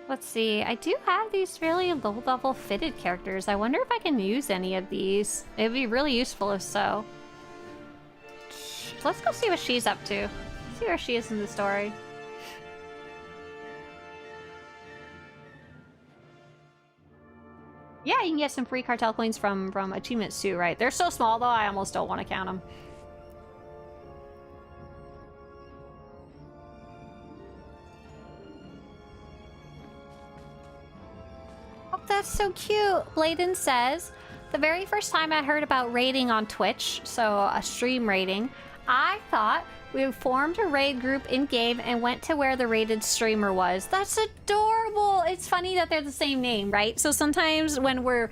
Let's see. I do have these really low-level fitted characters. I wonder if I can use any of these. It'd be really useful if so. Let's go see what she's up to. See where she is in the story. Yeah, you can get some free cartel coins from achievements too, right? They're so small though, I almost don't want to count them. that's so cute. Bladen says, the very first time I heard about raiding on Twitch, so a stream raiding, I thought we formed a raid group in-game and went to where the raided streamer was. That's adorable. It's funny that they're the same name, right? So sometimes when we're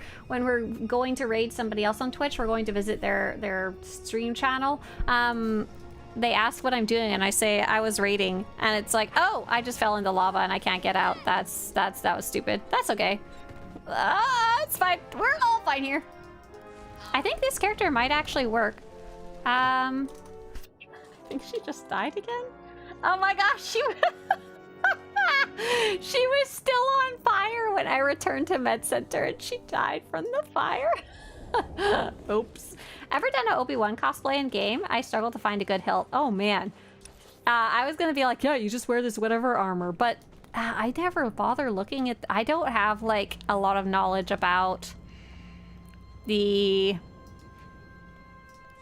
going to raid somebody else on Twitch, we're going to visit their stream channel. They ask what I'm doing and I say I was raiding, and it's like, oh, I just fell into lava and I can't get out. That was stupid. That's okay. It's fine. We're all fine here. I think this character might actually work. I think she just died again. Oh my gosh, she was still on fire when I returned to Med Center and she died from the fire. Oops. Ever done an Obi-Wan cosplay in game? I struggle to find a good hilt. Oh man. I was gonna be like, yeah, you just wear this whatever armor, but I never bother looking at... I don't have like a lot of knowledge about the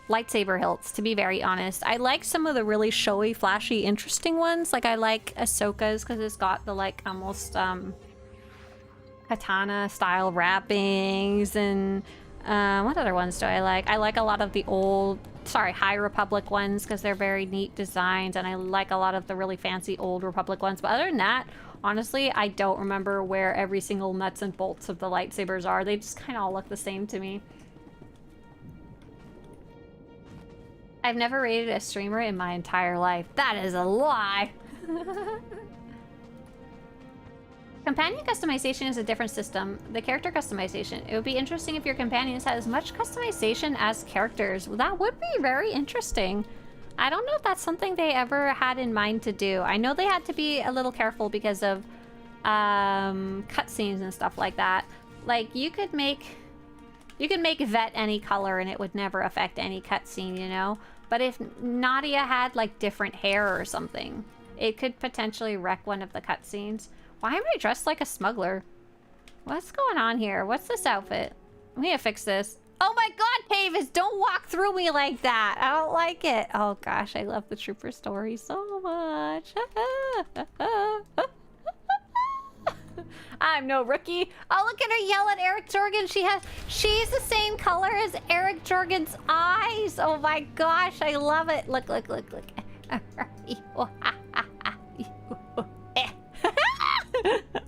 lightsaber hilts, to be very honest. I like some of the really showy, flashy, interesting ones. Like I like Ahsoka's because it's got the like almost katana style wrappings, and what other ones do I like? I like a lot of the old, High Republic ones because they're very neat designs, and I like a lot of the really fancy Old Republic ones. But other than that, honestly, I don't remember where every single nuts and bolts of the lightsabers are. They just kind of all look the same to me. I've never rated a streamer in my entire life. That is a lie! Companion customization is a different system. The character customization. It would be interesting if your companions had as much customization as characters. Well, that would be very interesting. I don't know if that's something they ever had in mind to do. I know they had to be a little careful because of cutscenes and stuff like that. Like, you could make Vette any color and it would never affect any cutscene, you know? But if Nadia had, like, different hair or something, it could potentially wreck one of the cutscenes. Why am I dressed like a smuggler? What's going on here? What's this outfit? We need to fix this. Oh my god, Pavis, don't walk through me like that. I don't like it. Oh gosh, I love the Trooper story so much. I'm no rookie. Oh, look at her yell at Eric Jorgen. She's the same color as Eric Jorgen's eyes. Oh my gosh, I love it. Look.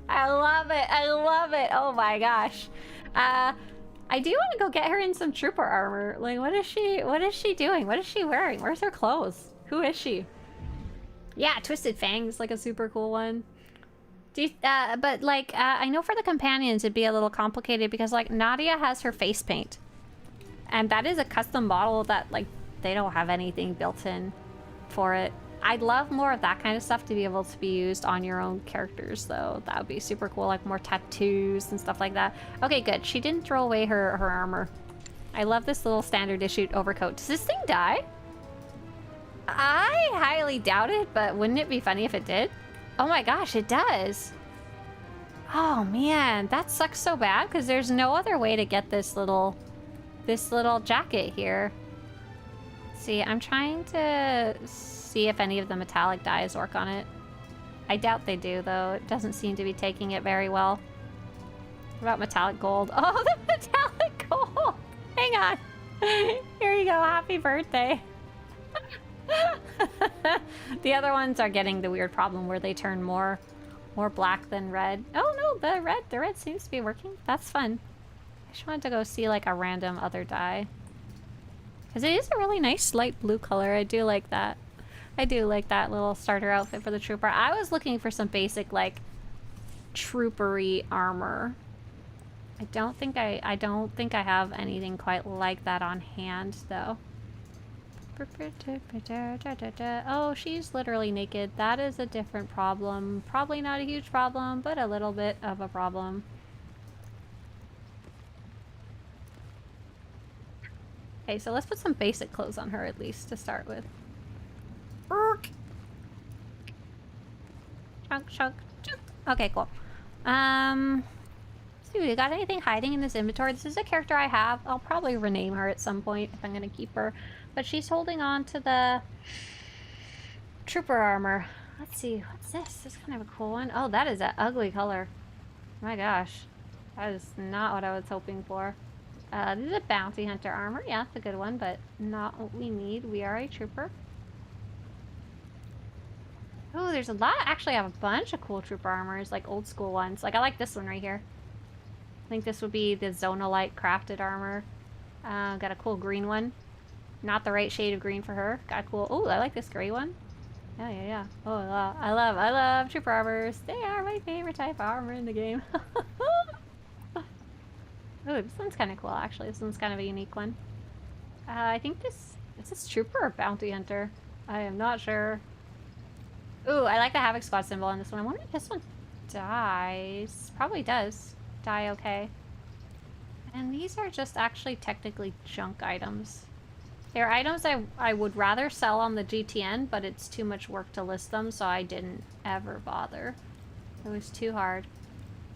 I love it. Oh my gosh. I do want to go get her in some trooper armor. Like, what is she doing? What is she wearing? Where's her clothes? Who is she? Yeah, Twisted Fang's like a super cool one. But like, I know for the companions it'd be a little complicated because like Nadia has her face paint. And that is a custom model that like, they don't have anything built in for it. I'd love more of that kind of stuff to be able to be used on your own characters, though. That would be super cool, like more tattoos and stuff like that. Okay, good. She didn't throw away her armor. I love this little standard issue overcoat. Does this thing die? I highly doubt it, but wouldn't it be funny if it did? Oh my gosh, it does. Oh man, that sucks so bad because there's no other way to get this little jacket here. See, I'm trying to see if any of the metallic dyes work on it. I doubt they do, though. It doesn't seem to be taking it very well. What about metallic gold? Oh, the metallic gold! Hang on. Here you go. Happy birthday. The other ones are getting the weird problem where they turn more black than red. Oh no, the red seems to be working. That's fun. I just wanted to go see like a random other dye. Because it is a really nice light blue color. I do like that. I do like that little starter outfit for the trooper. I was looking for some basic like troopery armor. I don't think I have anything quite like that on hand though. Oh, she's literally naked. That is a different problem. Probably not a huge problem, but a little bit of a problem. Okay, so let's put some basic clothes on her at least to start with. Chunk. Okay, cool. See, we got anything hiding in this inventory? This is a character I have. I'll probably rename her at some point if I'm gonna keep her. But she's holding on to the trooper armor. Let's see, what's this? This is kind of a cool one. Oh, that is an ugly color. My gosh. That is not what I was hoping for. This is a bounty hunter armor. Yeah, it's a good one, but not what we need. We are a trooper. Oh, there's a lot. Actually, I have a bunch of cool trooper armors, like old school ones. Like, I like this one right here. I think this would be the Zonalite crafted armor. Got a cool green one. Not the right shade of green for her. Got a cool... Oh, I like this gray one. Yeah, yeah, yeah. Oh, I love trooper armors. They are my favorite type of armor in the game. Oh, this one's kind of cool, actually. This one's kind of a unique one. I think this... Is this trooper or bounty hunter? I am not sure. Ooh, I like the Havoc Squad symbol on this one. I wonder if this one dies. Probably does. Die okay. And these are just actually technically junk items. They're items I would rather sell on the GTN, but it's too much work to list them, so I didn't ever bother. It was too hard.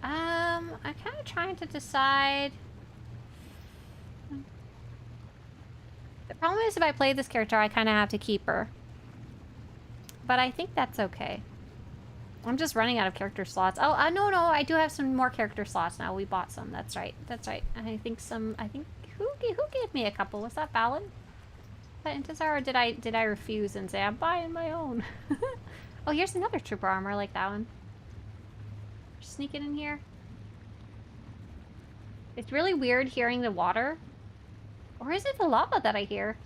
I'm kind of trying to decide. The problem is if I play this character, I kind of have to keep her. But I think that's okay. I'm just running out of character slots. Oh, no, I do have some more character slots now. We bought some. That's right. That's right. I think who gave me a couple? Was that Balin? Intezar, or did I refuse and say I'm buying my own? Oh, here's another trooper armor like that one. Sneaking in here. It's really weird hearing the water. Or is it the lava that I hear?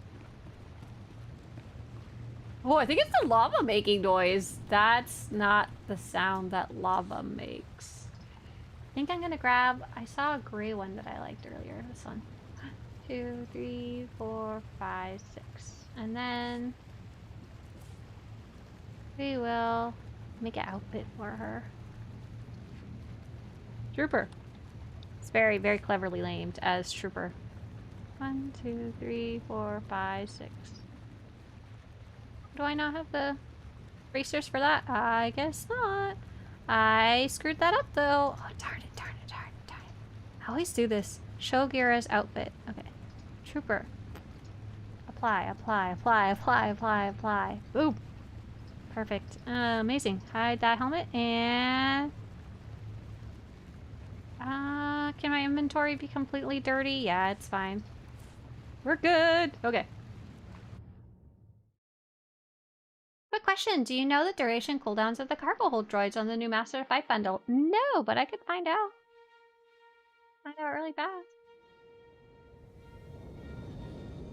Oh, I think it's the lava making noise. That's not the sound that lava makes. I think I'm gonna grab... I saw a gray one that I liked earlier. This one. 2, 3, 4, 5, 6. And then... we will make an outfit for her. Trooper. It's very, very cleverly named as Trooper. 1, 2, 3, 4, 5, 6. Do I not have the bracers for that? I guess not. I screwed that up though. Oh, darn it, darn it, darn it, darn it. I always do this. Show Gira's outfit. Okay. Trooper. Apply, apply, apply, apply, apply, apply. Boom. Perfect. Amazing. Hide that helmet and... can my inventory be completely dirty? Yeah, it's fine. We're good. Okay. Quick question. Do you know the duration cooldowns of the cargo hold droids on the new Master of Fight bundle? No, but I could find out. Find out really fast.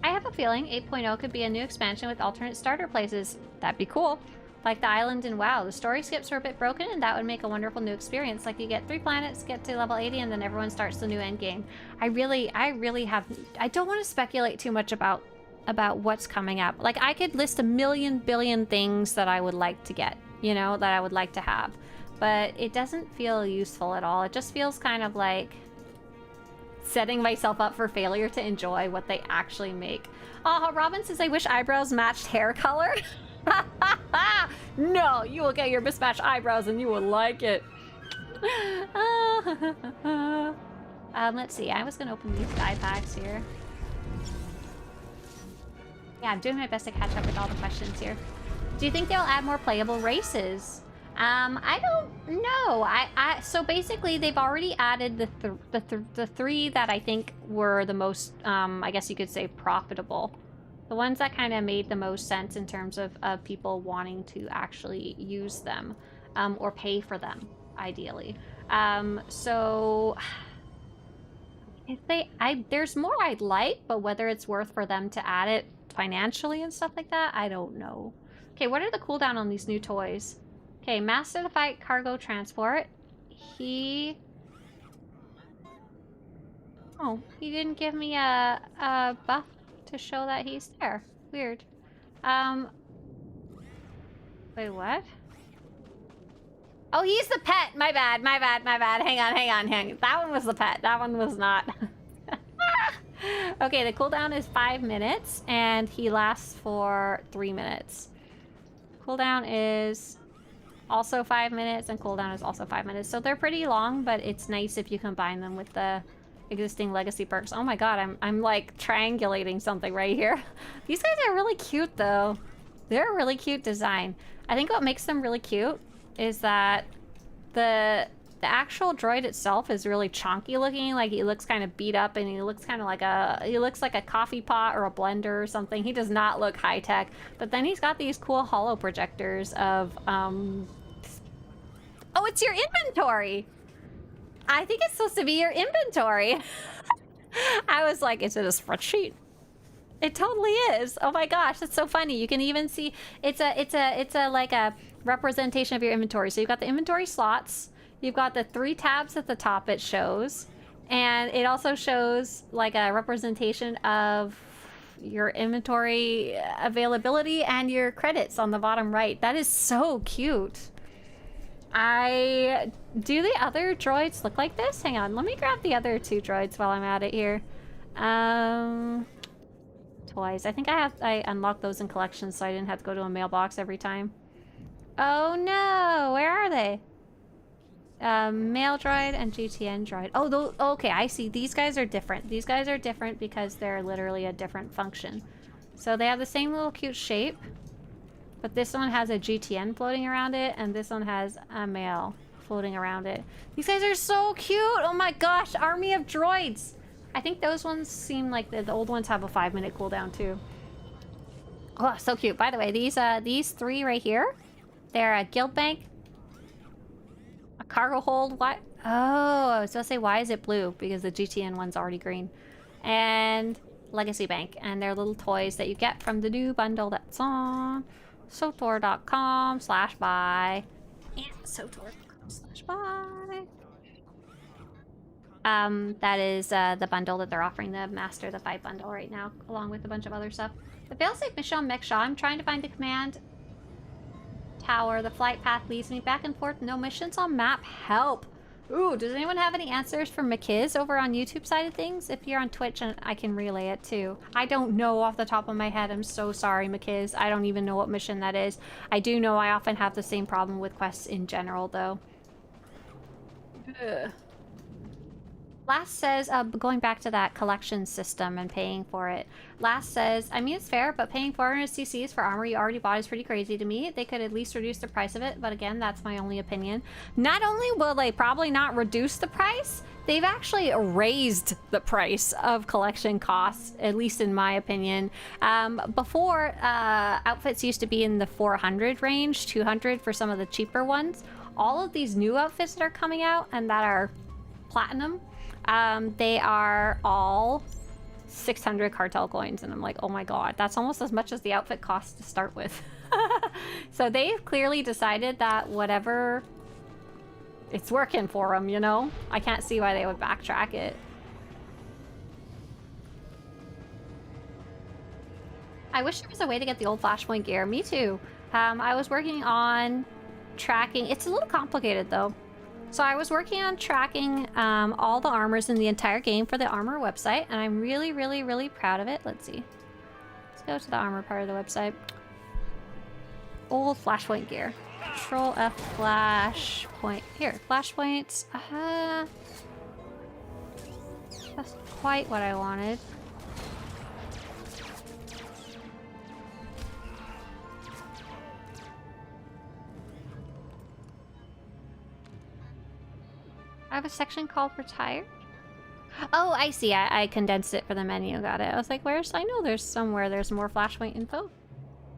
I have a feeling 8.0 could be a new expansion with alternate starter places. That'd be cool. Like the island in WoW. The story skips are a bit broken, and that would make a wonderful new experience. Like you get 3 planets, get to level 80, and then everyone starts the new end game. I really don't want to speculate too much about what's coming up. Like I could list a million billion things that I would like to get, you know, that I would like to have. But it doesn't feel useful at all. It just feels kind of like setting myself up for failure to enjoy what they actually make. Oh, Robin says, I wish eyebrows matched hair color. No, you will get your mismatched eyebrows and you will like it. Let's see. I was going to open these dye packs here. Yeah, I'm doing my best to catch up with all the questions here. Do you think they'll add more playable races? I don't know. So basically they've already added the 3 that I think were the most, I guess you could say, profitable. The ones that kind of made the most sense in terms of people wanting to actually use them, or pay for them, ideally. So if there's more I'd like, but whether it's worth for them to add it financially and stuff like that, I don't know. Okay, what are the cooldown on these new toys? Okay, Master of the Fight Cargo Transport. He didn't give me a buff to show that he's there. Weird. Wait, what? Oh, he's the pet. My bad, my bad, my bad. Hang on. That one was the pet. That one was not. Okay, the cooldown is 5 minutes, and he lasts for 3 minutes. Cooldown is also 5 minutes, and cooldown is also 5 minutes. So they're pretty long, but it's nice if you combine them with the existing legacy perks. Oh my god, I'm like triangulating something right here. These guys are really cute though. They're a really cute design. I think what makes them really cute is that The actual droid itself is really chonky looking. Like, he looks kind of beat up, and he looks kind of like he looks like a coffee pot or a blender or something. He does not look high tech. But then he's got these cool holo projectors of oh, it's your inventory. I think it's supposed to be your inventory. I was like, is it a spreadsheet? It totally is. Oh my gosh, that's so funny. You can even see it's a like a representation of your inventory. So you've got the inventory slots, you've got the 3 tabs at the top it shows, and it also shows like a representation of your inventory availability and your credits on the bottom right. That is so cute. Do the other droids look like this? Hang on, let me grab the other 2 droids while I'm at it here. Toys. I think I unlocked those in collections so I didn't have to go to a mailbox every time. Oh no, where are they? Mail droid and GTN droid. Oh, those, okay, I see. These guys are different. These guys are different because they're literally a different function. So they have the same little cute shape, but this one has a GTN floating around it, and this one has a mail floating around it. These guys are so cute! Oh my gosh, army of droids! I think those ones seem like the old ones have a 5-minute cooldown too. Oh, so cute. By the way, these 3 right here, they're a guild bank, a cargo hold. What? Oh, I was gonna say, why is it blue? Because the GTN one's already green. And legacy bank, and they're little toys that you get from the new bundle that's on SWTOR.com/buy and SWTOR.com/buy. That is the bundle that they're offering, the Master the Fight bundle right now, along with a bunch of other stuff. The failsafe mission on Mexshaw. I'm trying to find the command tower. The flight path leads me back and forth. No missions on map. Help! Ooh, does anyone have any answers for McKiz over on YouTube side of things? If you're on Twitch, I can relay it too. I don't know off the top of my head. I'm so sorry, McKiz. I don't even know what mission that is. I do know I often have the same problem with quests in general, though. Ugh. Last says, going back to that collection system and paying for it. Last says, I mean, it's fair, but paying 400 CCs for armor you already bought is pretty crazy to me. They could at least reduce the price of it, but again, that's my only opinion. Not only will they probably not reduce the price, they've actually raised the price of collection costs, at least in my opinion. Before, outfits used to be in the 400 range, 200 for some of the cheaper ones. All of these new outfits that are coming out and that are platinum, they are all 600 cartel coins, and I'm like, oh my god, that's almost as much as the outfit costs to start with. So they've clearly decided that whatever, it's working for them, you know? I can't see why they would backtrack it. I wish there was a way to get the old Flashpoint gear. Me too. I was working on tracking. It's a little complicated though. So I was working on tracking all the armors in the entire game for the armor website, and I'm really, really, really proud of it. Let's see. Let's go to the armor part of the website. Old Flashpoint gear. Control F Flashpoint. Here, Flashpoints. That's quite what I wanted. I have a section called retired. Oh, I see. I condensed it for the menu. Got it. I was like, where's... I know there's somewhere there's more Flashpoint info.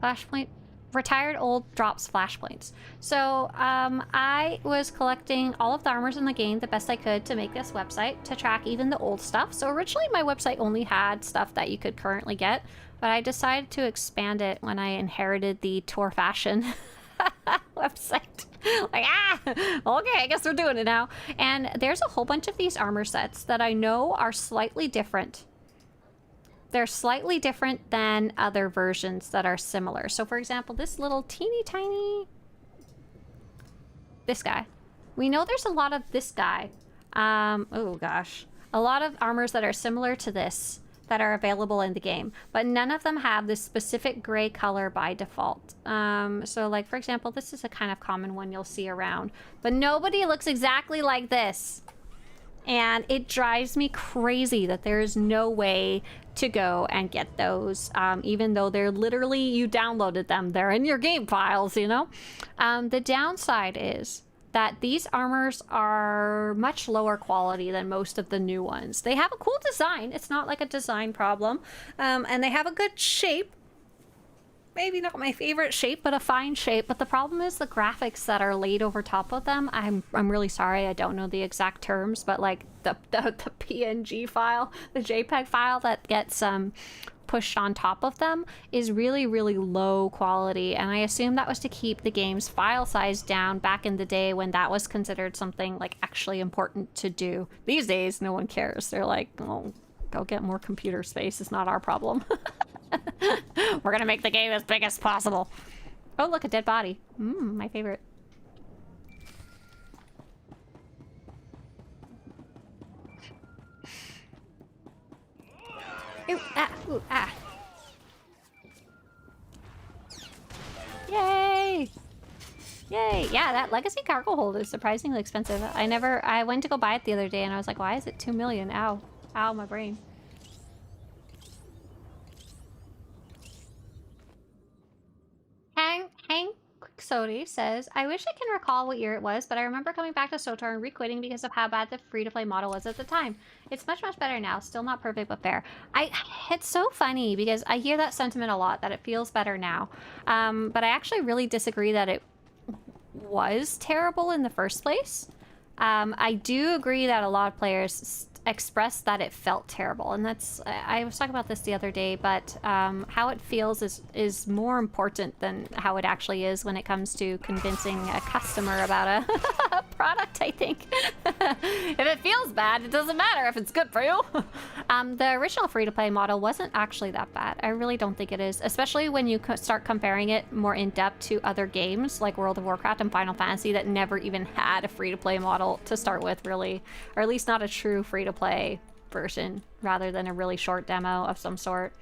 Flashpoint... Retired old drops Flashpoints. So, I was collecting all of the armors in the game the best I could to make this website to track even the old stuff. So originally my website only had stuff that you could currently get, but I decided to expand it when I inherited the Tour Fashion website. Like, okay, I guess we're doing it now. And there's a whole bunch of these armor sets that I know are slightly different. They're slightly different than other versions that are similar. So for example, this little teeny tiny, this guy. We know there's a lot of this guy. Oh gosh. A lot of armors that are similar to this that are available in the game, but none of them have this specific gray color by default. So like, for example, this is a kind of common one you'll see around, but nobody looks exactly like this. And it drives me crazy that there is no way to go and get those, even though they're literally, you downloaded them, they're in your game files, you know? The downside is that these armors are much lower quality than most of the new ones. They have a cool design. It's not like a design problem. And they have a good shape. Maybe not my favorite shape, but a fine shape. But the problem is the graphics that are laid over top of them. I'm really sorry, I don't know the exact terms, but like the PNG file, the JPEG file that gets pushed on top of them is really, really low quality. And I assume that was to keep the game's file size down back in the day when that was considered something like actually important to do. These days, no one cares. They're like, oh, go get more computer space. It's not our problem. We're gonna make the game as big as possible. Oh, look, a dead body. My favorite. Ooh, ah, ooh, ah. Yay! Yay! Yeah, that legacy cargo hold is surprisingly expensive. I went to go buy it the other day and I was like, why is it 2 million? Ow. Ow, my brain. Hang Quixote says, I wish I can recall what year it was, but I remember coming back to SWTOR and re-quitting because of how bad the free-to-play model was at the time. It's much, much better now. Still not perfect, but fair. It's so funny because I hear that sentiment a lot, that it feels better now. But I actually really disagree that it was terrible in the first place. I do agree that a lot of players expressed that it felt terrible, and that's, I was talking about this the other day, but how it feels is more important than how it actually is when it comes to convincing a customer about a product, I think. If it feels bad, it doesn't matter if it's good for you. The original free-to-play model wasn't actually that bad. I really don't think it is, especially when you start comparing it more in depth to other games like World of Warcraft and Final Fantasy that never even had a free-to-play model to start with, really, or at least not a true free-to-play version rather than a really short demo of some sort.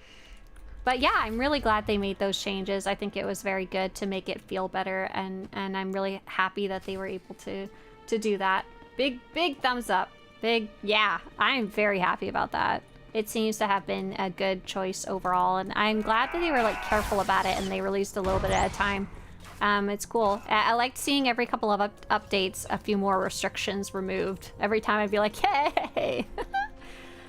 But yeah, I'm really glad they made those changes. I think it was very good to make it feel better, and I'm really happy that they were able to do that. Big thumbs up. Yeah, I'm very happy about that. It seems to have been a good choice overall, and I'm glad that they were like careful about it and they released a little bit at a time. It's cool. I liked seeing every couple of updates a few more restrictions removed. Every time I'd be like, hey!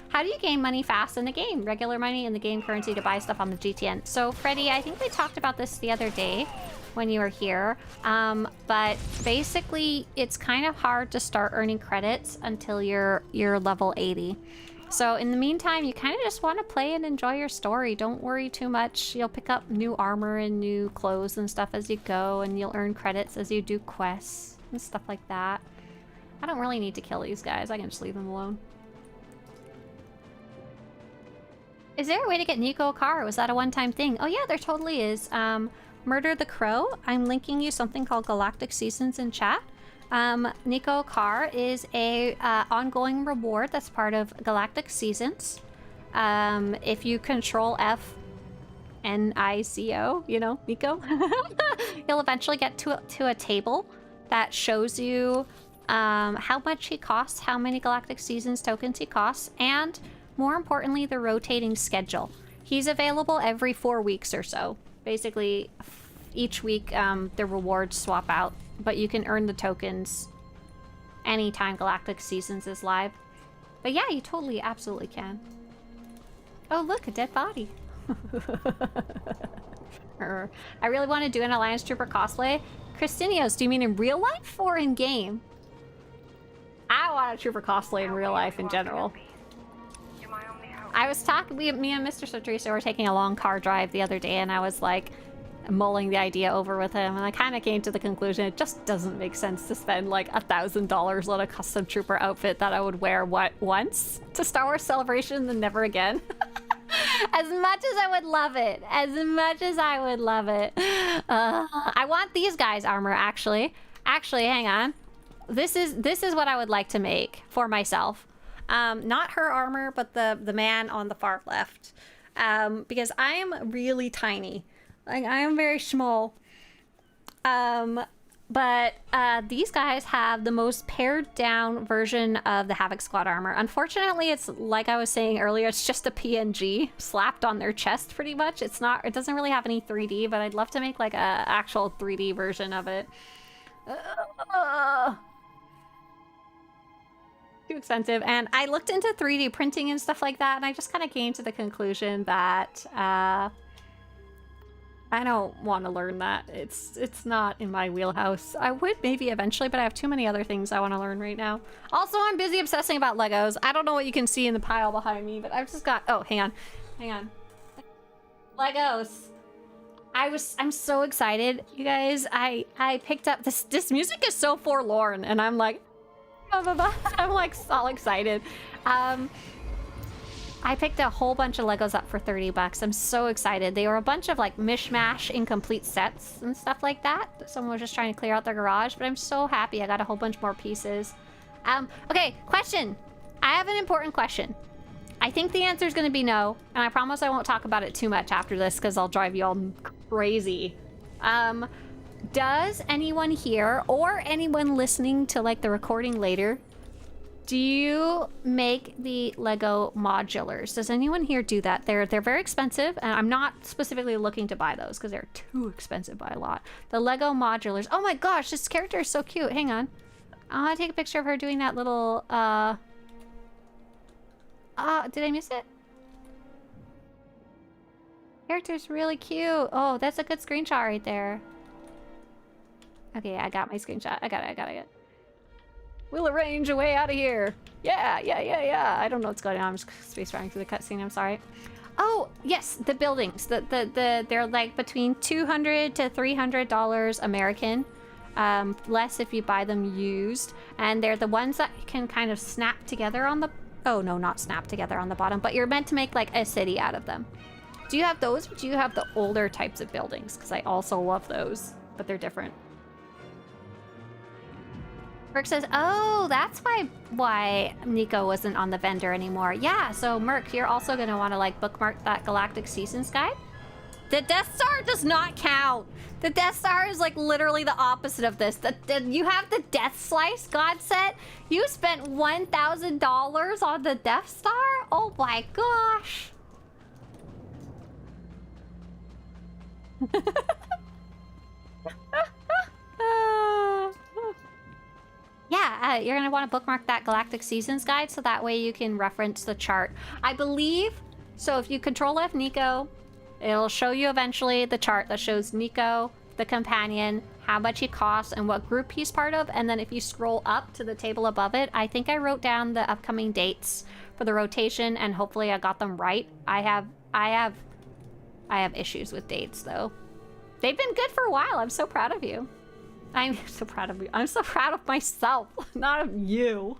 How do you gain money fast in the game? Regular money and the game currency to buy stuff on the GTN. So, Freddie, I think we talked about this the other day when you were here. But basically, it's kind of hard to start earning credits until you're level 80. So in the meantime, you kind of just want to play and enjoy your story. Don't worry too much. You'll pick up new armor and new clothes and stuff as you go, and you'll earn credits as you do quests and stuff like that. I don't really need to kill these guys. I can just leave them alone. Is there a way to get Nico a car? Was that a one-time thing? Oh yeah, there totally is. Murder the Crow. I'm linking you something called Galactic Seasons in chat. Nico Car is a ongoing reward that's part of Galactic Seasons. If you control F N-I-C-O, you know, Nico, you'll eventually get to a table that shows you how much he costs, how many Galactic Seasons tokens he costs, and more importantly, the rotating schedule. He's available every 4 weeks or so. Basically, each week the rewards swap out, but you can earn the tokens anytime Galactic Seasons is live. But yeah, you totally, absolutely can. Oh look, a dead body. I really want to do an Alliance Trooper cosplay. Christinios, do you mean in real life or in game? I want a Trooper cosplay in real life in general. I was talking, me and Mr. Swtorista were taking a long car drive the other day, and I was like mulling the idea over with him, and I kind of came to the conclusion it just doesn't make sense to spend like $1,000 on a custom trooper outfit that I would wear once to Star Wars Celebration and never again. As much as I would love it, I want these guys' armor actually. Hang on. This is what I would like to make for myself. Not her armor, but the man on the far left. Because I am really tiny. Like, I am very small. But these guys have the most pared down version of the Havoc Squad armor. Unfortunately, it's like I was saying earlier, it's just a PNG slapped on their chest pretty much. It doesn't really have any 3D, but I'd love to make like a actual 3D version of it. Too expensive. And I looked into 3D printing and stuff like that, and I just kind of came to the conclusion that I don't want to learn that. It's not in my wheelhouse. I would maybe eventually, but I have too many other things I want to learn right now. Also, I'm busy obsessing about Legos. I don't know what you can see in the pile behind me, but I've just got... Oh, hang on. Hang on. Legos. I'm so excited, you guys. I picked up... This music is so forlorn, and I'm like... I'm like all excited. I picked a whole bunch of Legos up for $30. I'm so excited. They were a bunch of like mishmash incomplete sets and stuff like that. Someone was just trying to clear out their garage, but I'm so happy I got a whole bunch more pieces. Okay, question. I have an important question. I think the answer is going to be no, and I promise I won't talk about it too much after this because I'll drive you all crazy. Does anyone here or anyone listening to like the recording later, do you make the Lego modulars? Does anyone here do that? They're very expensive, and I'm not specifically looking to buy those because they're too expensive by a lot. The Lego modulars. Oh my gosh, this character is so cute. Hang on. I want to take a picture of her doing that little, did I miss it? Character's really cute. Oh, that's a good screenshot right there. Okay, I got my screenshot. I got it. We'll arrange a way out of here. Yeah. I don't know what's going on. I'm just space running through the cutscene. I'm sorry. Oh, yes, the buildings. They're like between $200 to $300 American. Less if you buy them used. And they're the ones that can kind of snap together on the... Oh, no, not snap together on the bottom. But you're meant to make like a city out of them. Do you have those? Or do you have the older types of buildings? Because I also love those, but they're different. Merc says, oh, that's why Nico wasn't on the vendor anymore. Yeah, so Merc, you're also going to want to like bookmark that Galactic Seasons guide. The Death Star does not count. The Death Star is like literally the opposite of this. You have the Death Slice God set. You spent $1,000 on the Death Star? Oh my gosh. Yeah, you're going to want to bookmark that Galactic Seasons guide so that way you can reference the chart. I believe, so if you Control F Nico, it'll show you eventually the chart that shows Nico, the companion, how much he costs, and what group he's part of. And then if you scroll up to the table above it, I think I wrote down the upcoming dates for the rotation, and hopefully I got them right. I have issues with dates, though. They've been good for a while. I'm so proud of you. I'm so proud of you. I'm so proud of myself, not of you.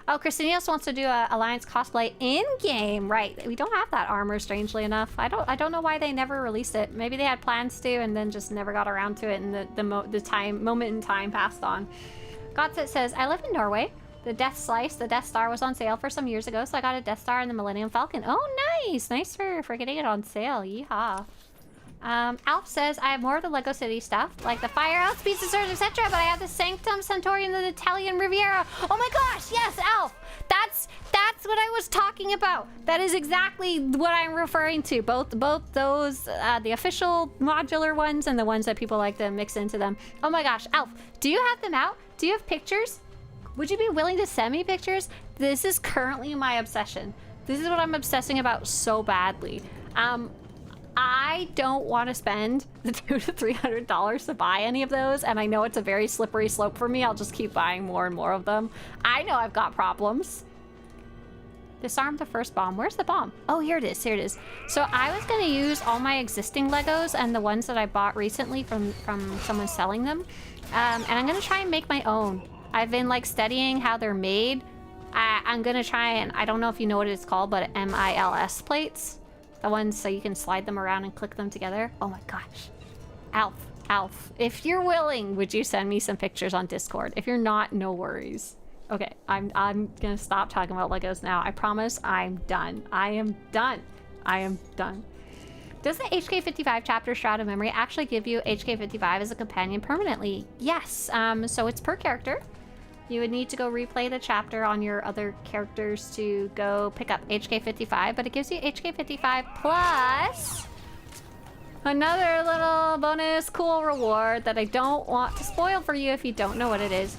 Oh, Christinius wants to do a Alliance cosplay in-game. Right, we don't have that armor, strangely enough. I don't know why they never released it. Maybe they had plans to and then just never got around to it, and the moment in time passed on. Godset says, I live in Norway. The Death Slice, the Death Star was on sale for some years ago, so I got a Death Star and the Millennium Falcon. Oh, nice! Nice for getting it on sale. Yeehaw. Alf says, I have more of the Lego City stuff, like the Firehouse, Pizza Stores, etc., but I have the Sanctum Centauri and the Italian Riviera. Oh my gosh, yes, Alf! That's what I was talking about. That is exactly what I'm referring to. Both those, the official modular ones and the ones that people like to mix into them. Oh my gosh, Alf, do you have them out? Do you have pictures? Would you be willing to send me pictures? This is currently my obsession. This is what I'm obsessing about so badly. I don't want to spend the $200 to $300 to buy any of those, and I know it's a very slippery slope for me. I'll just keep buying more and more of them. I know I've got problems. Disarm the first bomb. Where's the bomb? Oh, here it is. Here it is. So I was going to use all my existing Legos and the ones that I bought recently from someone selling them, and I'm going to try and make my own. I've been like studying how they're made. I'm going to try and, I don't know if you know what it's called, but MILS plates. The ones so you can slide them around and click them together. Oh my gosh. Alf, if you're willing, would you send me some pictures on Discord? If you're not, no worries. Okay, I'm gonna stop talking about Legos now. I promise I'm done. I am done. Does the HK55 chapter Shroud of Memory actually give you HK55 as a companion permanently? Yes, so it's per character. You would need to go replay the chapter on your other characters to go pick up HK55, but it gives you HK55 plus Another little bonus cool reward that I don't want to spoil for you if you don't know what it is.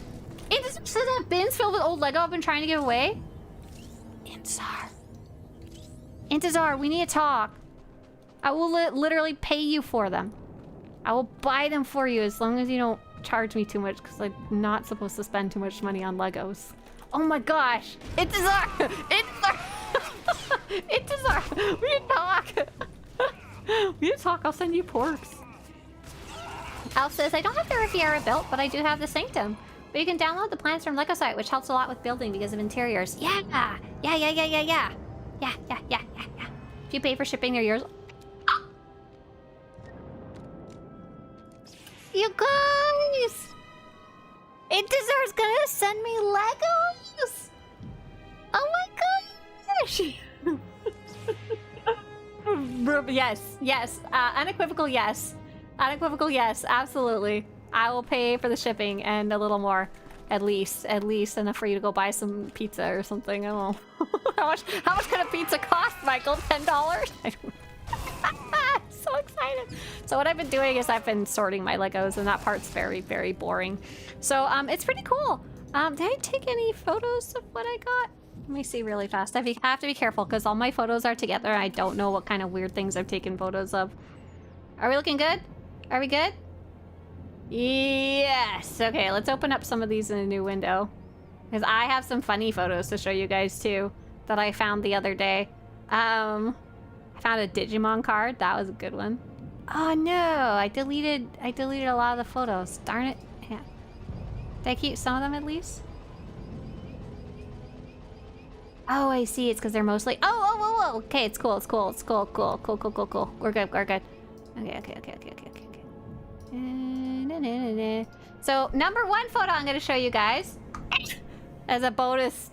So that bins filled with old Lego I've been trying to give away? Intezar, we need to talk. I will literally pay you for them. I will buy them for you as long as you don't charge me too much, because I'm not supposed to spend too much money on Legos. Oh my gosh! Intezar! Intezar! Intezar! We need to talk! We need to talk, I'll send you porks. Alf says, I don't have the Riviera built, but I do have the Sanctum. But you can download the plans from Lego site, which helps a lot with building because of interiors. Yeah! Yeah. If you pay for shipping, they're yours. You guys! Intezar's gonna send me Legos! Oh my gosh! Yes. Unequivocal yes. Unequivocal yes, absolutely. I will pay for the shipping and a little more. At least enough for you to go buy some pizza or something. I don't know. How much could a pizza cost, Michael? $10? I don't know. So excited. So what I've been doing is I've been sorting my Legos, and that part's very, very boring. So it's pretty cool. Did I take any photos of what I got? Let me see really fast. I have to be careful because all my photos are together. I don't know what kind of weird things I've taken photos of. Are we looking good? Are we good? Yes. Okay, let's open up some of these in a new window. Because I have some funny photos to show you guys too that I found the other day. I found a Digimon card. That was a good one. Oh no, I deleted a lot of the photos. Darn it. Yeah. Did I keep some of them at least? Oh, I see. It's because they're mostly. Oh. Okay, it's cool. Cool. We're good. Okay. So, number one photo I'm going to show you guys as a bonus.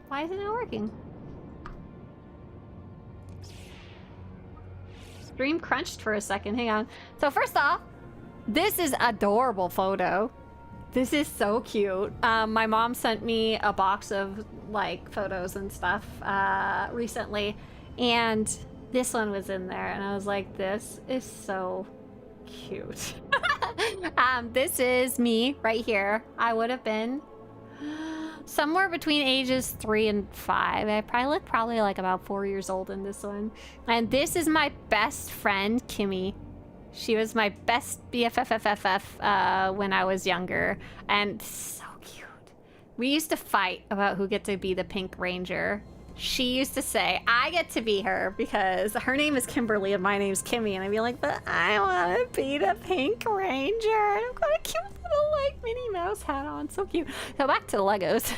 Why is it not working? Stream crunched for a second. Hang on. So, first off, this is adorable photo. This is so cute. My mom sent me a box of like photos and stuff recently, and this one was in there, and I was like, this is so cute. This is me right here. I would have been somewhere between ages 3 and 5. I probably like about 4 years old in this one. And this is my best friend, Kimmy. She was my best BFFFFF when I was younger, and so cute. We used to fight about who gets to be the Pink Ranger. She used to say, I get to be her because her name is Kimberly and my name's Kimmy. And I'd be like, but I want to be the Pink Ranger. And I've got a cute little, like, Minnie Mouse hat on. So cute. So back to the Legos.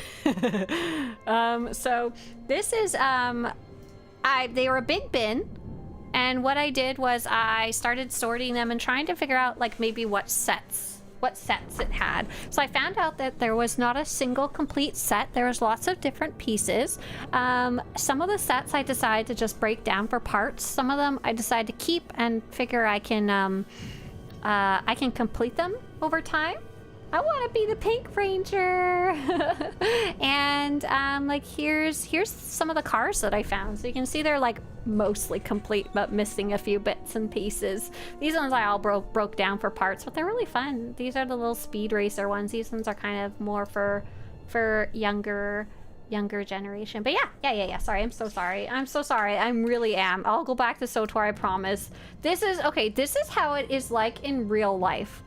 So this is, they were a big bin. And what I did was I started sorting them and trying to figure out, like, maybe what sets it had. So I found out that there was not a single complete set. There was lots of different pieces. Some of the sets I decided to just break down for parts. Some of them I decided to keep and figure I can complete them over time. I want to be the Pink Ranger. And like here's some of the cars that I found. So you can see they're like mostly complete but missing a few bits and pieces. These ones I all broke down for parts, but they're really fun. These are the little speed racer ones. These ones are kind of more for younger generation. But yeah. Sorry, I'm so sorry. I really am. I'll go back to SWTOR, I promise. This is how it is like in real life.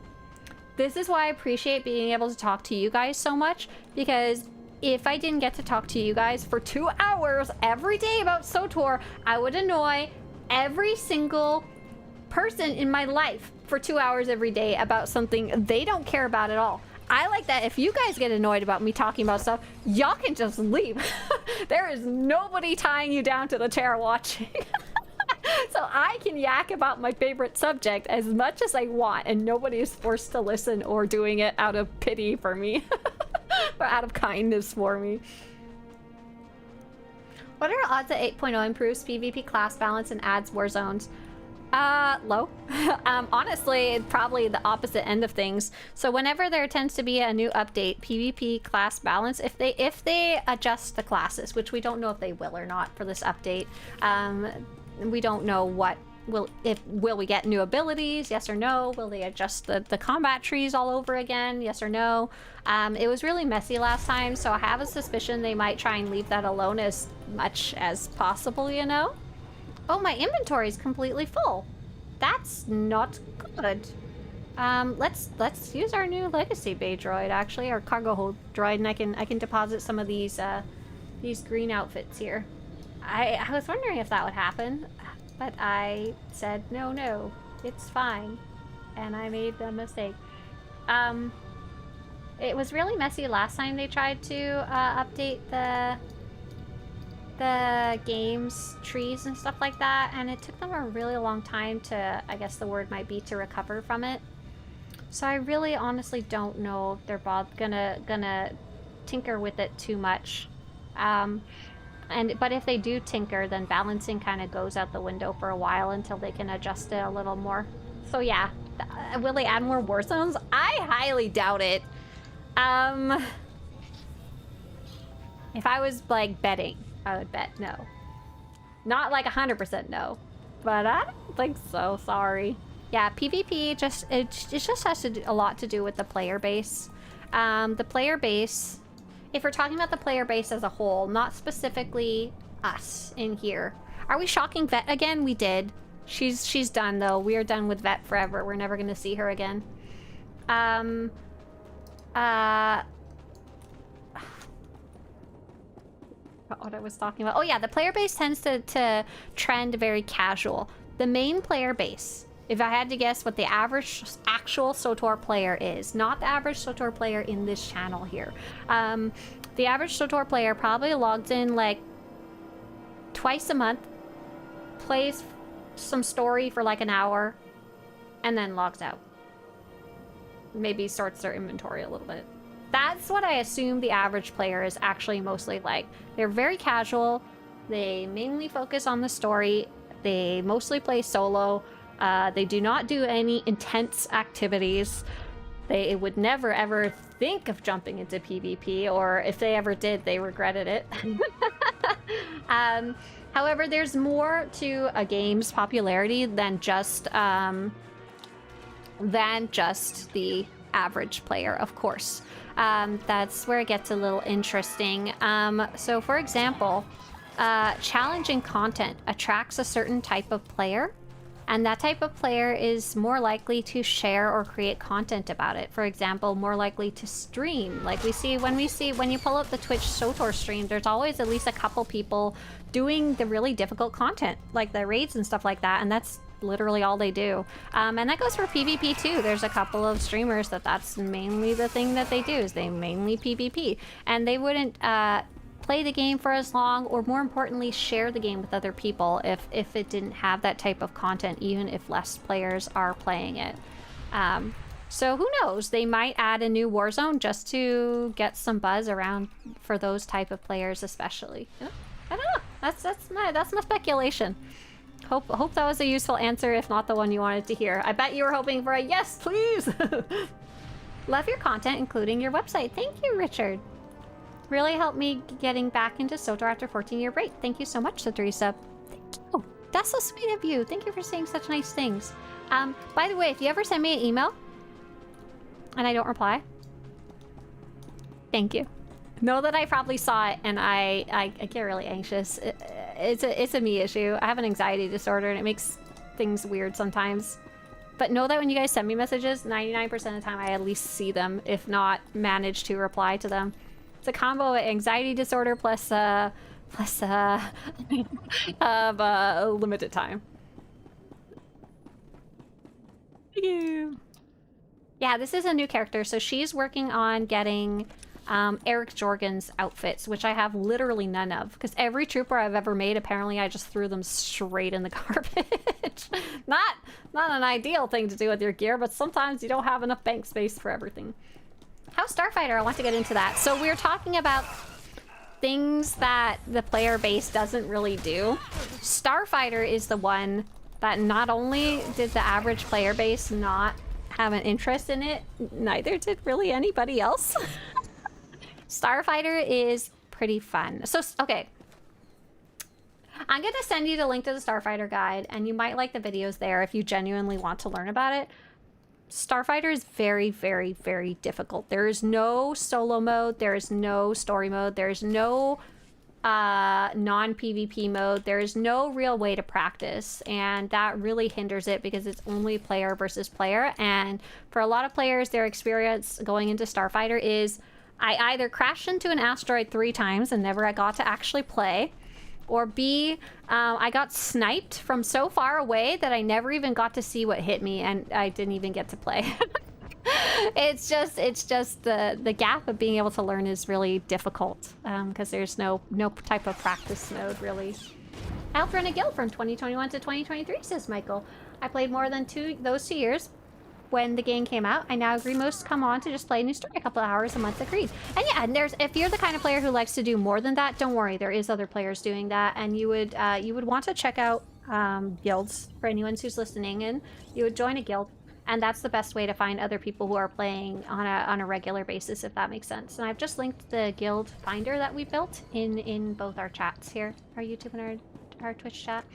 This is why I appreciate being able to talk to you guys so much, because if I didn't get to talk to you guys for 2 hours every day about SWTOR, I would annoy every single person in my life for 2 hours every day about something they don't care about at all. I like that if you guys get annoyed about me talking about stuff, y'all can just leave. There is nobody tying you down to the chair watching. So I can yak about my favorite subject as much as I want, and nobody is forced to listen or doing it out of pity for me. Or out of kindness for me. What are odds that 8.0 improves PvP class balance and adds war zones? Low. Honestly, probably the opposite end of things. So whenever there tends to be a new update, PvP class balance, if they adjust the classes, which we don't know if they will or not for this update, we don't know what will we get new abilities? Yes or no? Will they adjust the combat trees all over again? Yes or no? It was really messy last time, so I have a suspicion they might try and leave that alone as much as possible, you know? Oh, my inventory is completely full. That's not good. Let's use our new legacy bay droid, actually, our cargo hold droid, and I can deposit some of these green outfits here. I was wondering if that would happen, but I said no, it's fine, and I made a mistake. It was really messy last time they tried to update the game's trees and stuff like that, and it took them a really long time to, I guess the word might be, to recover from it. So I really honestly don't know if they're gonna tinker with it too much. But if they do tinker, then balancing kind of goes out the window for a while until they can adjust it a little more. So yeah, will they add more war zones? I highly doubt it. If I was like betting, I would bet no. Not like 100% no, but I don't think so, sorry. Yeah, PvP it just has a lot to do with the player base. The player base, if we're talking about the player base as a whole, not specifically us in here. Are we shocking Vette again? We did. She's done though. We are done with Vette forever. We're never gonna see her again. What I was talking about. Oh yeah, the player base tends to trend very casual. The main player base, if I had to guess what the average actual SWTOR player is, not the average SWTOR player in this channel here. The average SWTOR player probably logs in like twice a month, plays some story for like an hour, and then logs out. Maybe sorts their inventory a little bit. That's what I assume the average player is actually mostly like. They're very casual, they mainly focus on the story, they mostly play solo, they do not do any intense activities. They would never ever think of jumping into PvP, or if they ever did, they regretted it. However, there's more to a game's popularity than just the average player, of course. That's where it gets a little interesting. So for example, challenging content attracts a certain type of player, and that type of player is more likely to share or create content about it. For example, more likely to stream. Like when you pull up the Twitch SWTOR stream, there's always at least a couple people doing the really difficult content, like the raids and stuff like that, and that's literally all they do. And that goes for PvP too. There's a couple of streamers that's mainly the thing that they do, is they mainly PvP, and they wouldn't play the game for as long, or more importantly, share the game with other people if it didn't have that type of content, even if less players are playing it. So who knows? They might add a new Warzone just to get some buzz around for those type of players, especially. I don't know. That's my speculation. Hope that was a useful answer, if not the one you wanted to hear. I bet you were hoping for a yes, please. Love your content, including your website. Thank you, Richard. Really helped me getting back into SWTOR after 14-year break. Thank you so much, Swtorista. Thank you. That's so sweet of you. Thank you for saying such nice things. By the way, if you ever send me an email and I don't reply, thank you. Know that I probably saw it, and I get really anxious. It's a me issue. I have an anxiety disorder, and it makes things weird sometimes. But know that when you guys send me messages, 99% of the time I at least see them, if not manage to reply to them. It's a combo of anxiety disorder plus of limited time. Thank you. Yeah, this is a new character, so she's working on getting Eric Jorgen's outfits, which I have literally none of, because every trooper I've ever made, apparently I just threw them straight in the garbage. Not an ideal thing to do with your gear, but sometimes you don't have enough bank space for everything. How's Starfighter? I want to get into that. So we're talking about things that the player base doesn't really do. Starfighter is the one that not only did the average player base not have an interest in it, neither did really anybody else. Starfighter is pretty fun. So, okay. I'm going to send you the link to the Starfighter guide, and you might like the videos there if you genuinely want to learn about it. Starfighter is very, very, very difficult. There is no solo mode. There is no story mode. There is no non-PvP mode. There is no real way to practice, and that really hinders it because it's only player versus player. And for a lot of players, their experience going into Starfighter is I either crashed into an asteroid 3 times and never got to actually play, or B, I got sniped from so far away that I never even got to see what hit me, and I didn't even get to play. It's just the gap of being able to learn is really difficult because there's no type of practice mode really. I helped run a guild from 2021 to 2023, says Michael. I played more than those 2 years when the game came out. I now agree most come on to just play a new story a couple of hours a month. Agreed. And yeah, and if you're the kind of player who likes to do more than that, don't worry, there is other players doing that, and you would want to check out guilds for anyone who's listening, and you would join a guild. And that's the best way to find other people who are playing on a regular basis, if that makes sense. And I've just linked the guild finder that we built in both our chats here, our YouTube and our Twitch chat.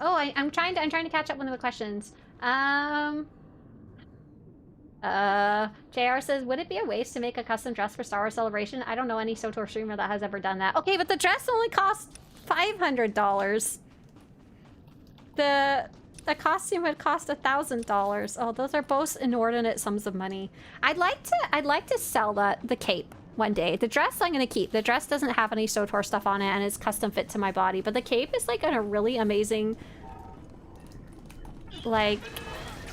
Oh, I'm trying to catch up one of the questions. JR says, would it be a waste to make a custom dress for Star Wars Celebration? I don't know any SWTOR streamer that has ever done that. Okay, but the dress only costs $500. The costume would cost $1,000. Oh, those are both inordinate sums of money. I'd like to sell the cape one day. The dress I'm gonna keep. The dress doesn't have any SWTOR stuff on it and it's custom fit to my body, but the cape is like a really amazing like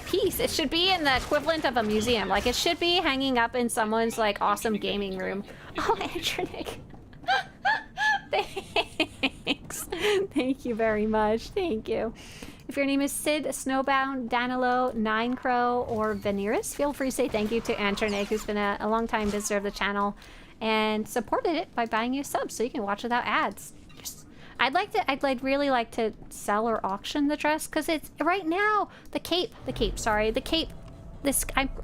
piece. It should be in the equivalent of a museum. Like it should be hanging up in someone's like awesome gaming room. Oh, Antronic. Thanks. Thank you very much. Thank you. If your name is Sid, Snowbound, Danilo, Ninecrow, or Veneris, feel free to say thank you to Antronic, who's been a long-time visitor of the channel and supported it by buying you a sub so you can watch without ads. I'd really like to sell or auction the dress because it's right now the cape. I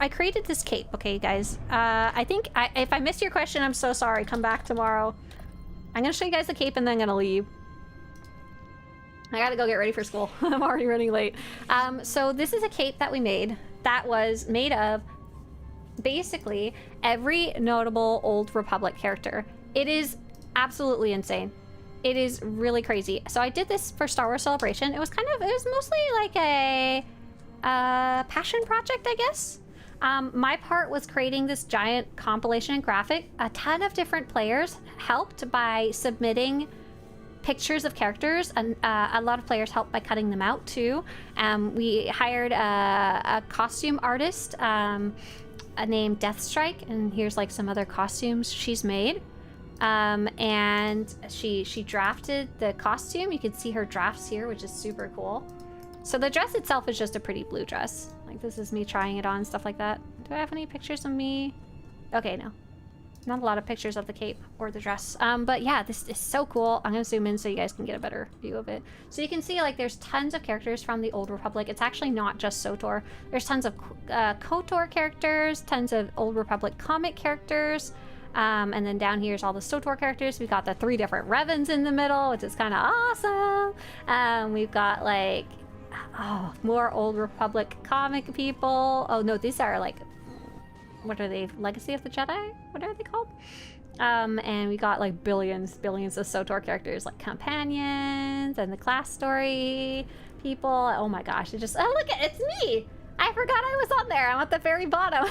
created this cape. Okay, guys. I think if I missed your question, I'm so sorry. Come back tomorrow. I'm gonna show you guys the cape and then I'm gonna leave. I gotta go get ready for school. I'm already running late. So this is a cape that we made that was made of basically every notable Old Republic character. It is absolutely insane. It is really crazy. So I did this for Star Wars Celebration. It was mostly like a passion project, I guess. My part was creating this giant compilation and graphic. A ton of different players helped by submitting pictures of characters, and a lot of players helped by cutting them out too. We hired a costume artist named Deathstrike, and here's like some other costumes she's made. And she drafted the costume. You can see her drafts here, which is super cool. So the dress itself is just a pretty blue dress. Like this is me trying it on and stuff like that. Do I have any pictures of me? Okay, no. Not a lot of pictures of the cape or the dress. But yeah, this is so cool. I'm gonna zoom in so you guys can get a better view of it. So you can see like there's tons of characters from the Old Republic. It's actually not just SWTOR. There's tons of KOTOR characters, tons of Old Republic comic characters. And then down here's all the SWTOR characters. We've got the 3 different Revens in the middle, which is kind of awesome. We've got like, more Old Republic comic people. Oh no, these are like, what are they? Legacy of the Jedi? What are they called? And we got like billions of SWTOR characters, like companions and the class story people. Oh my gosh, it's me! I forgot I was on there. I'm at the very bottom.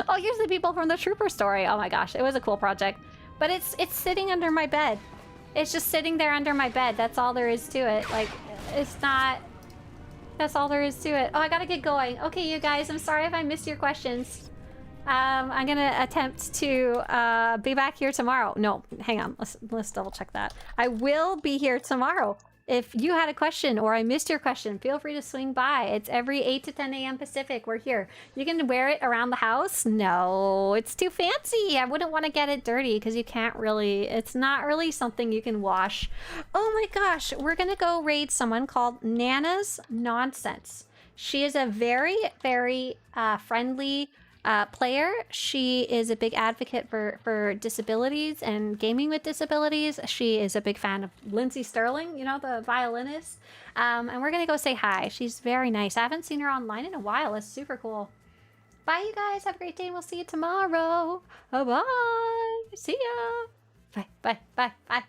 Oh, here's the people from the Trooper story. Oh my gosh, it was a cool project. But it's sitting under my bed. It's just sitting there under my bed. That's all there is to it. Like, it's not... That's all there is to it. Oh, I gotta get going. Okay, you guys, I'm sorry if I missed your questions. I'm gonna attempt to be back here tomorrow. No, hang on. Let's double check that. I will be here tomorrow. If you had a question or I missed your question, feel free to swing by. It's every 8 to 10 a.m. Pacific. We're here. You can wear it around the house? No, it's too fancy. I wouldn't want to get it dirty because you can't really... It's not really something you can wash. Oh my gosh, we're going to go raid someone called Nana's Nonsense. She is a very, very friendly player. She is a big advocate for disabilities and gaming with disabilities. She is a big fan of Lindsay Sterling, you know, the violinist. And we're going to go say hi. She's very nice. I haven't seen her online in a while. It's super cool. Bye, you guys. Have a great day, and we'll see you tomorrow. Bye-bye. See ya. Bye, bye, bye, bye.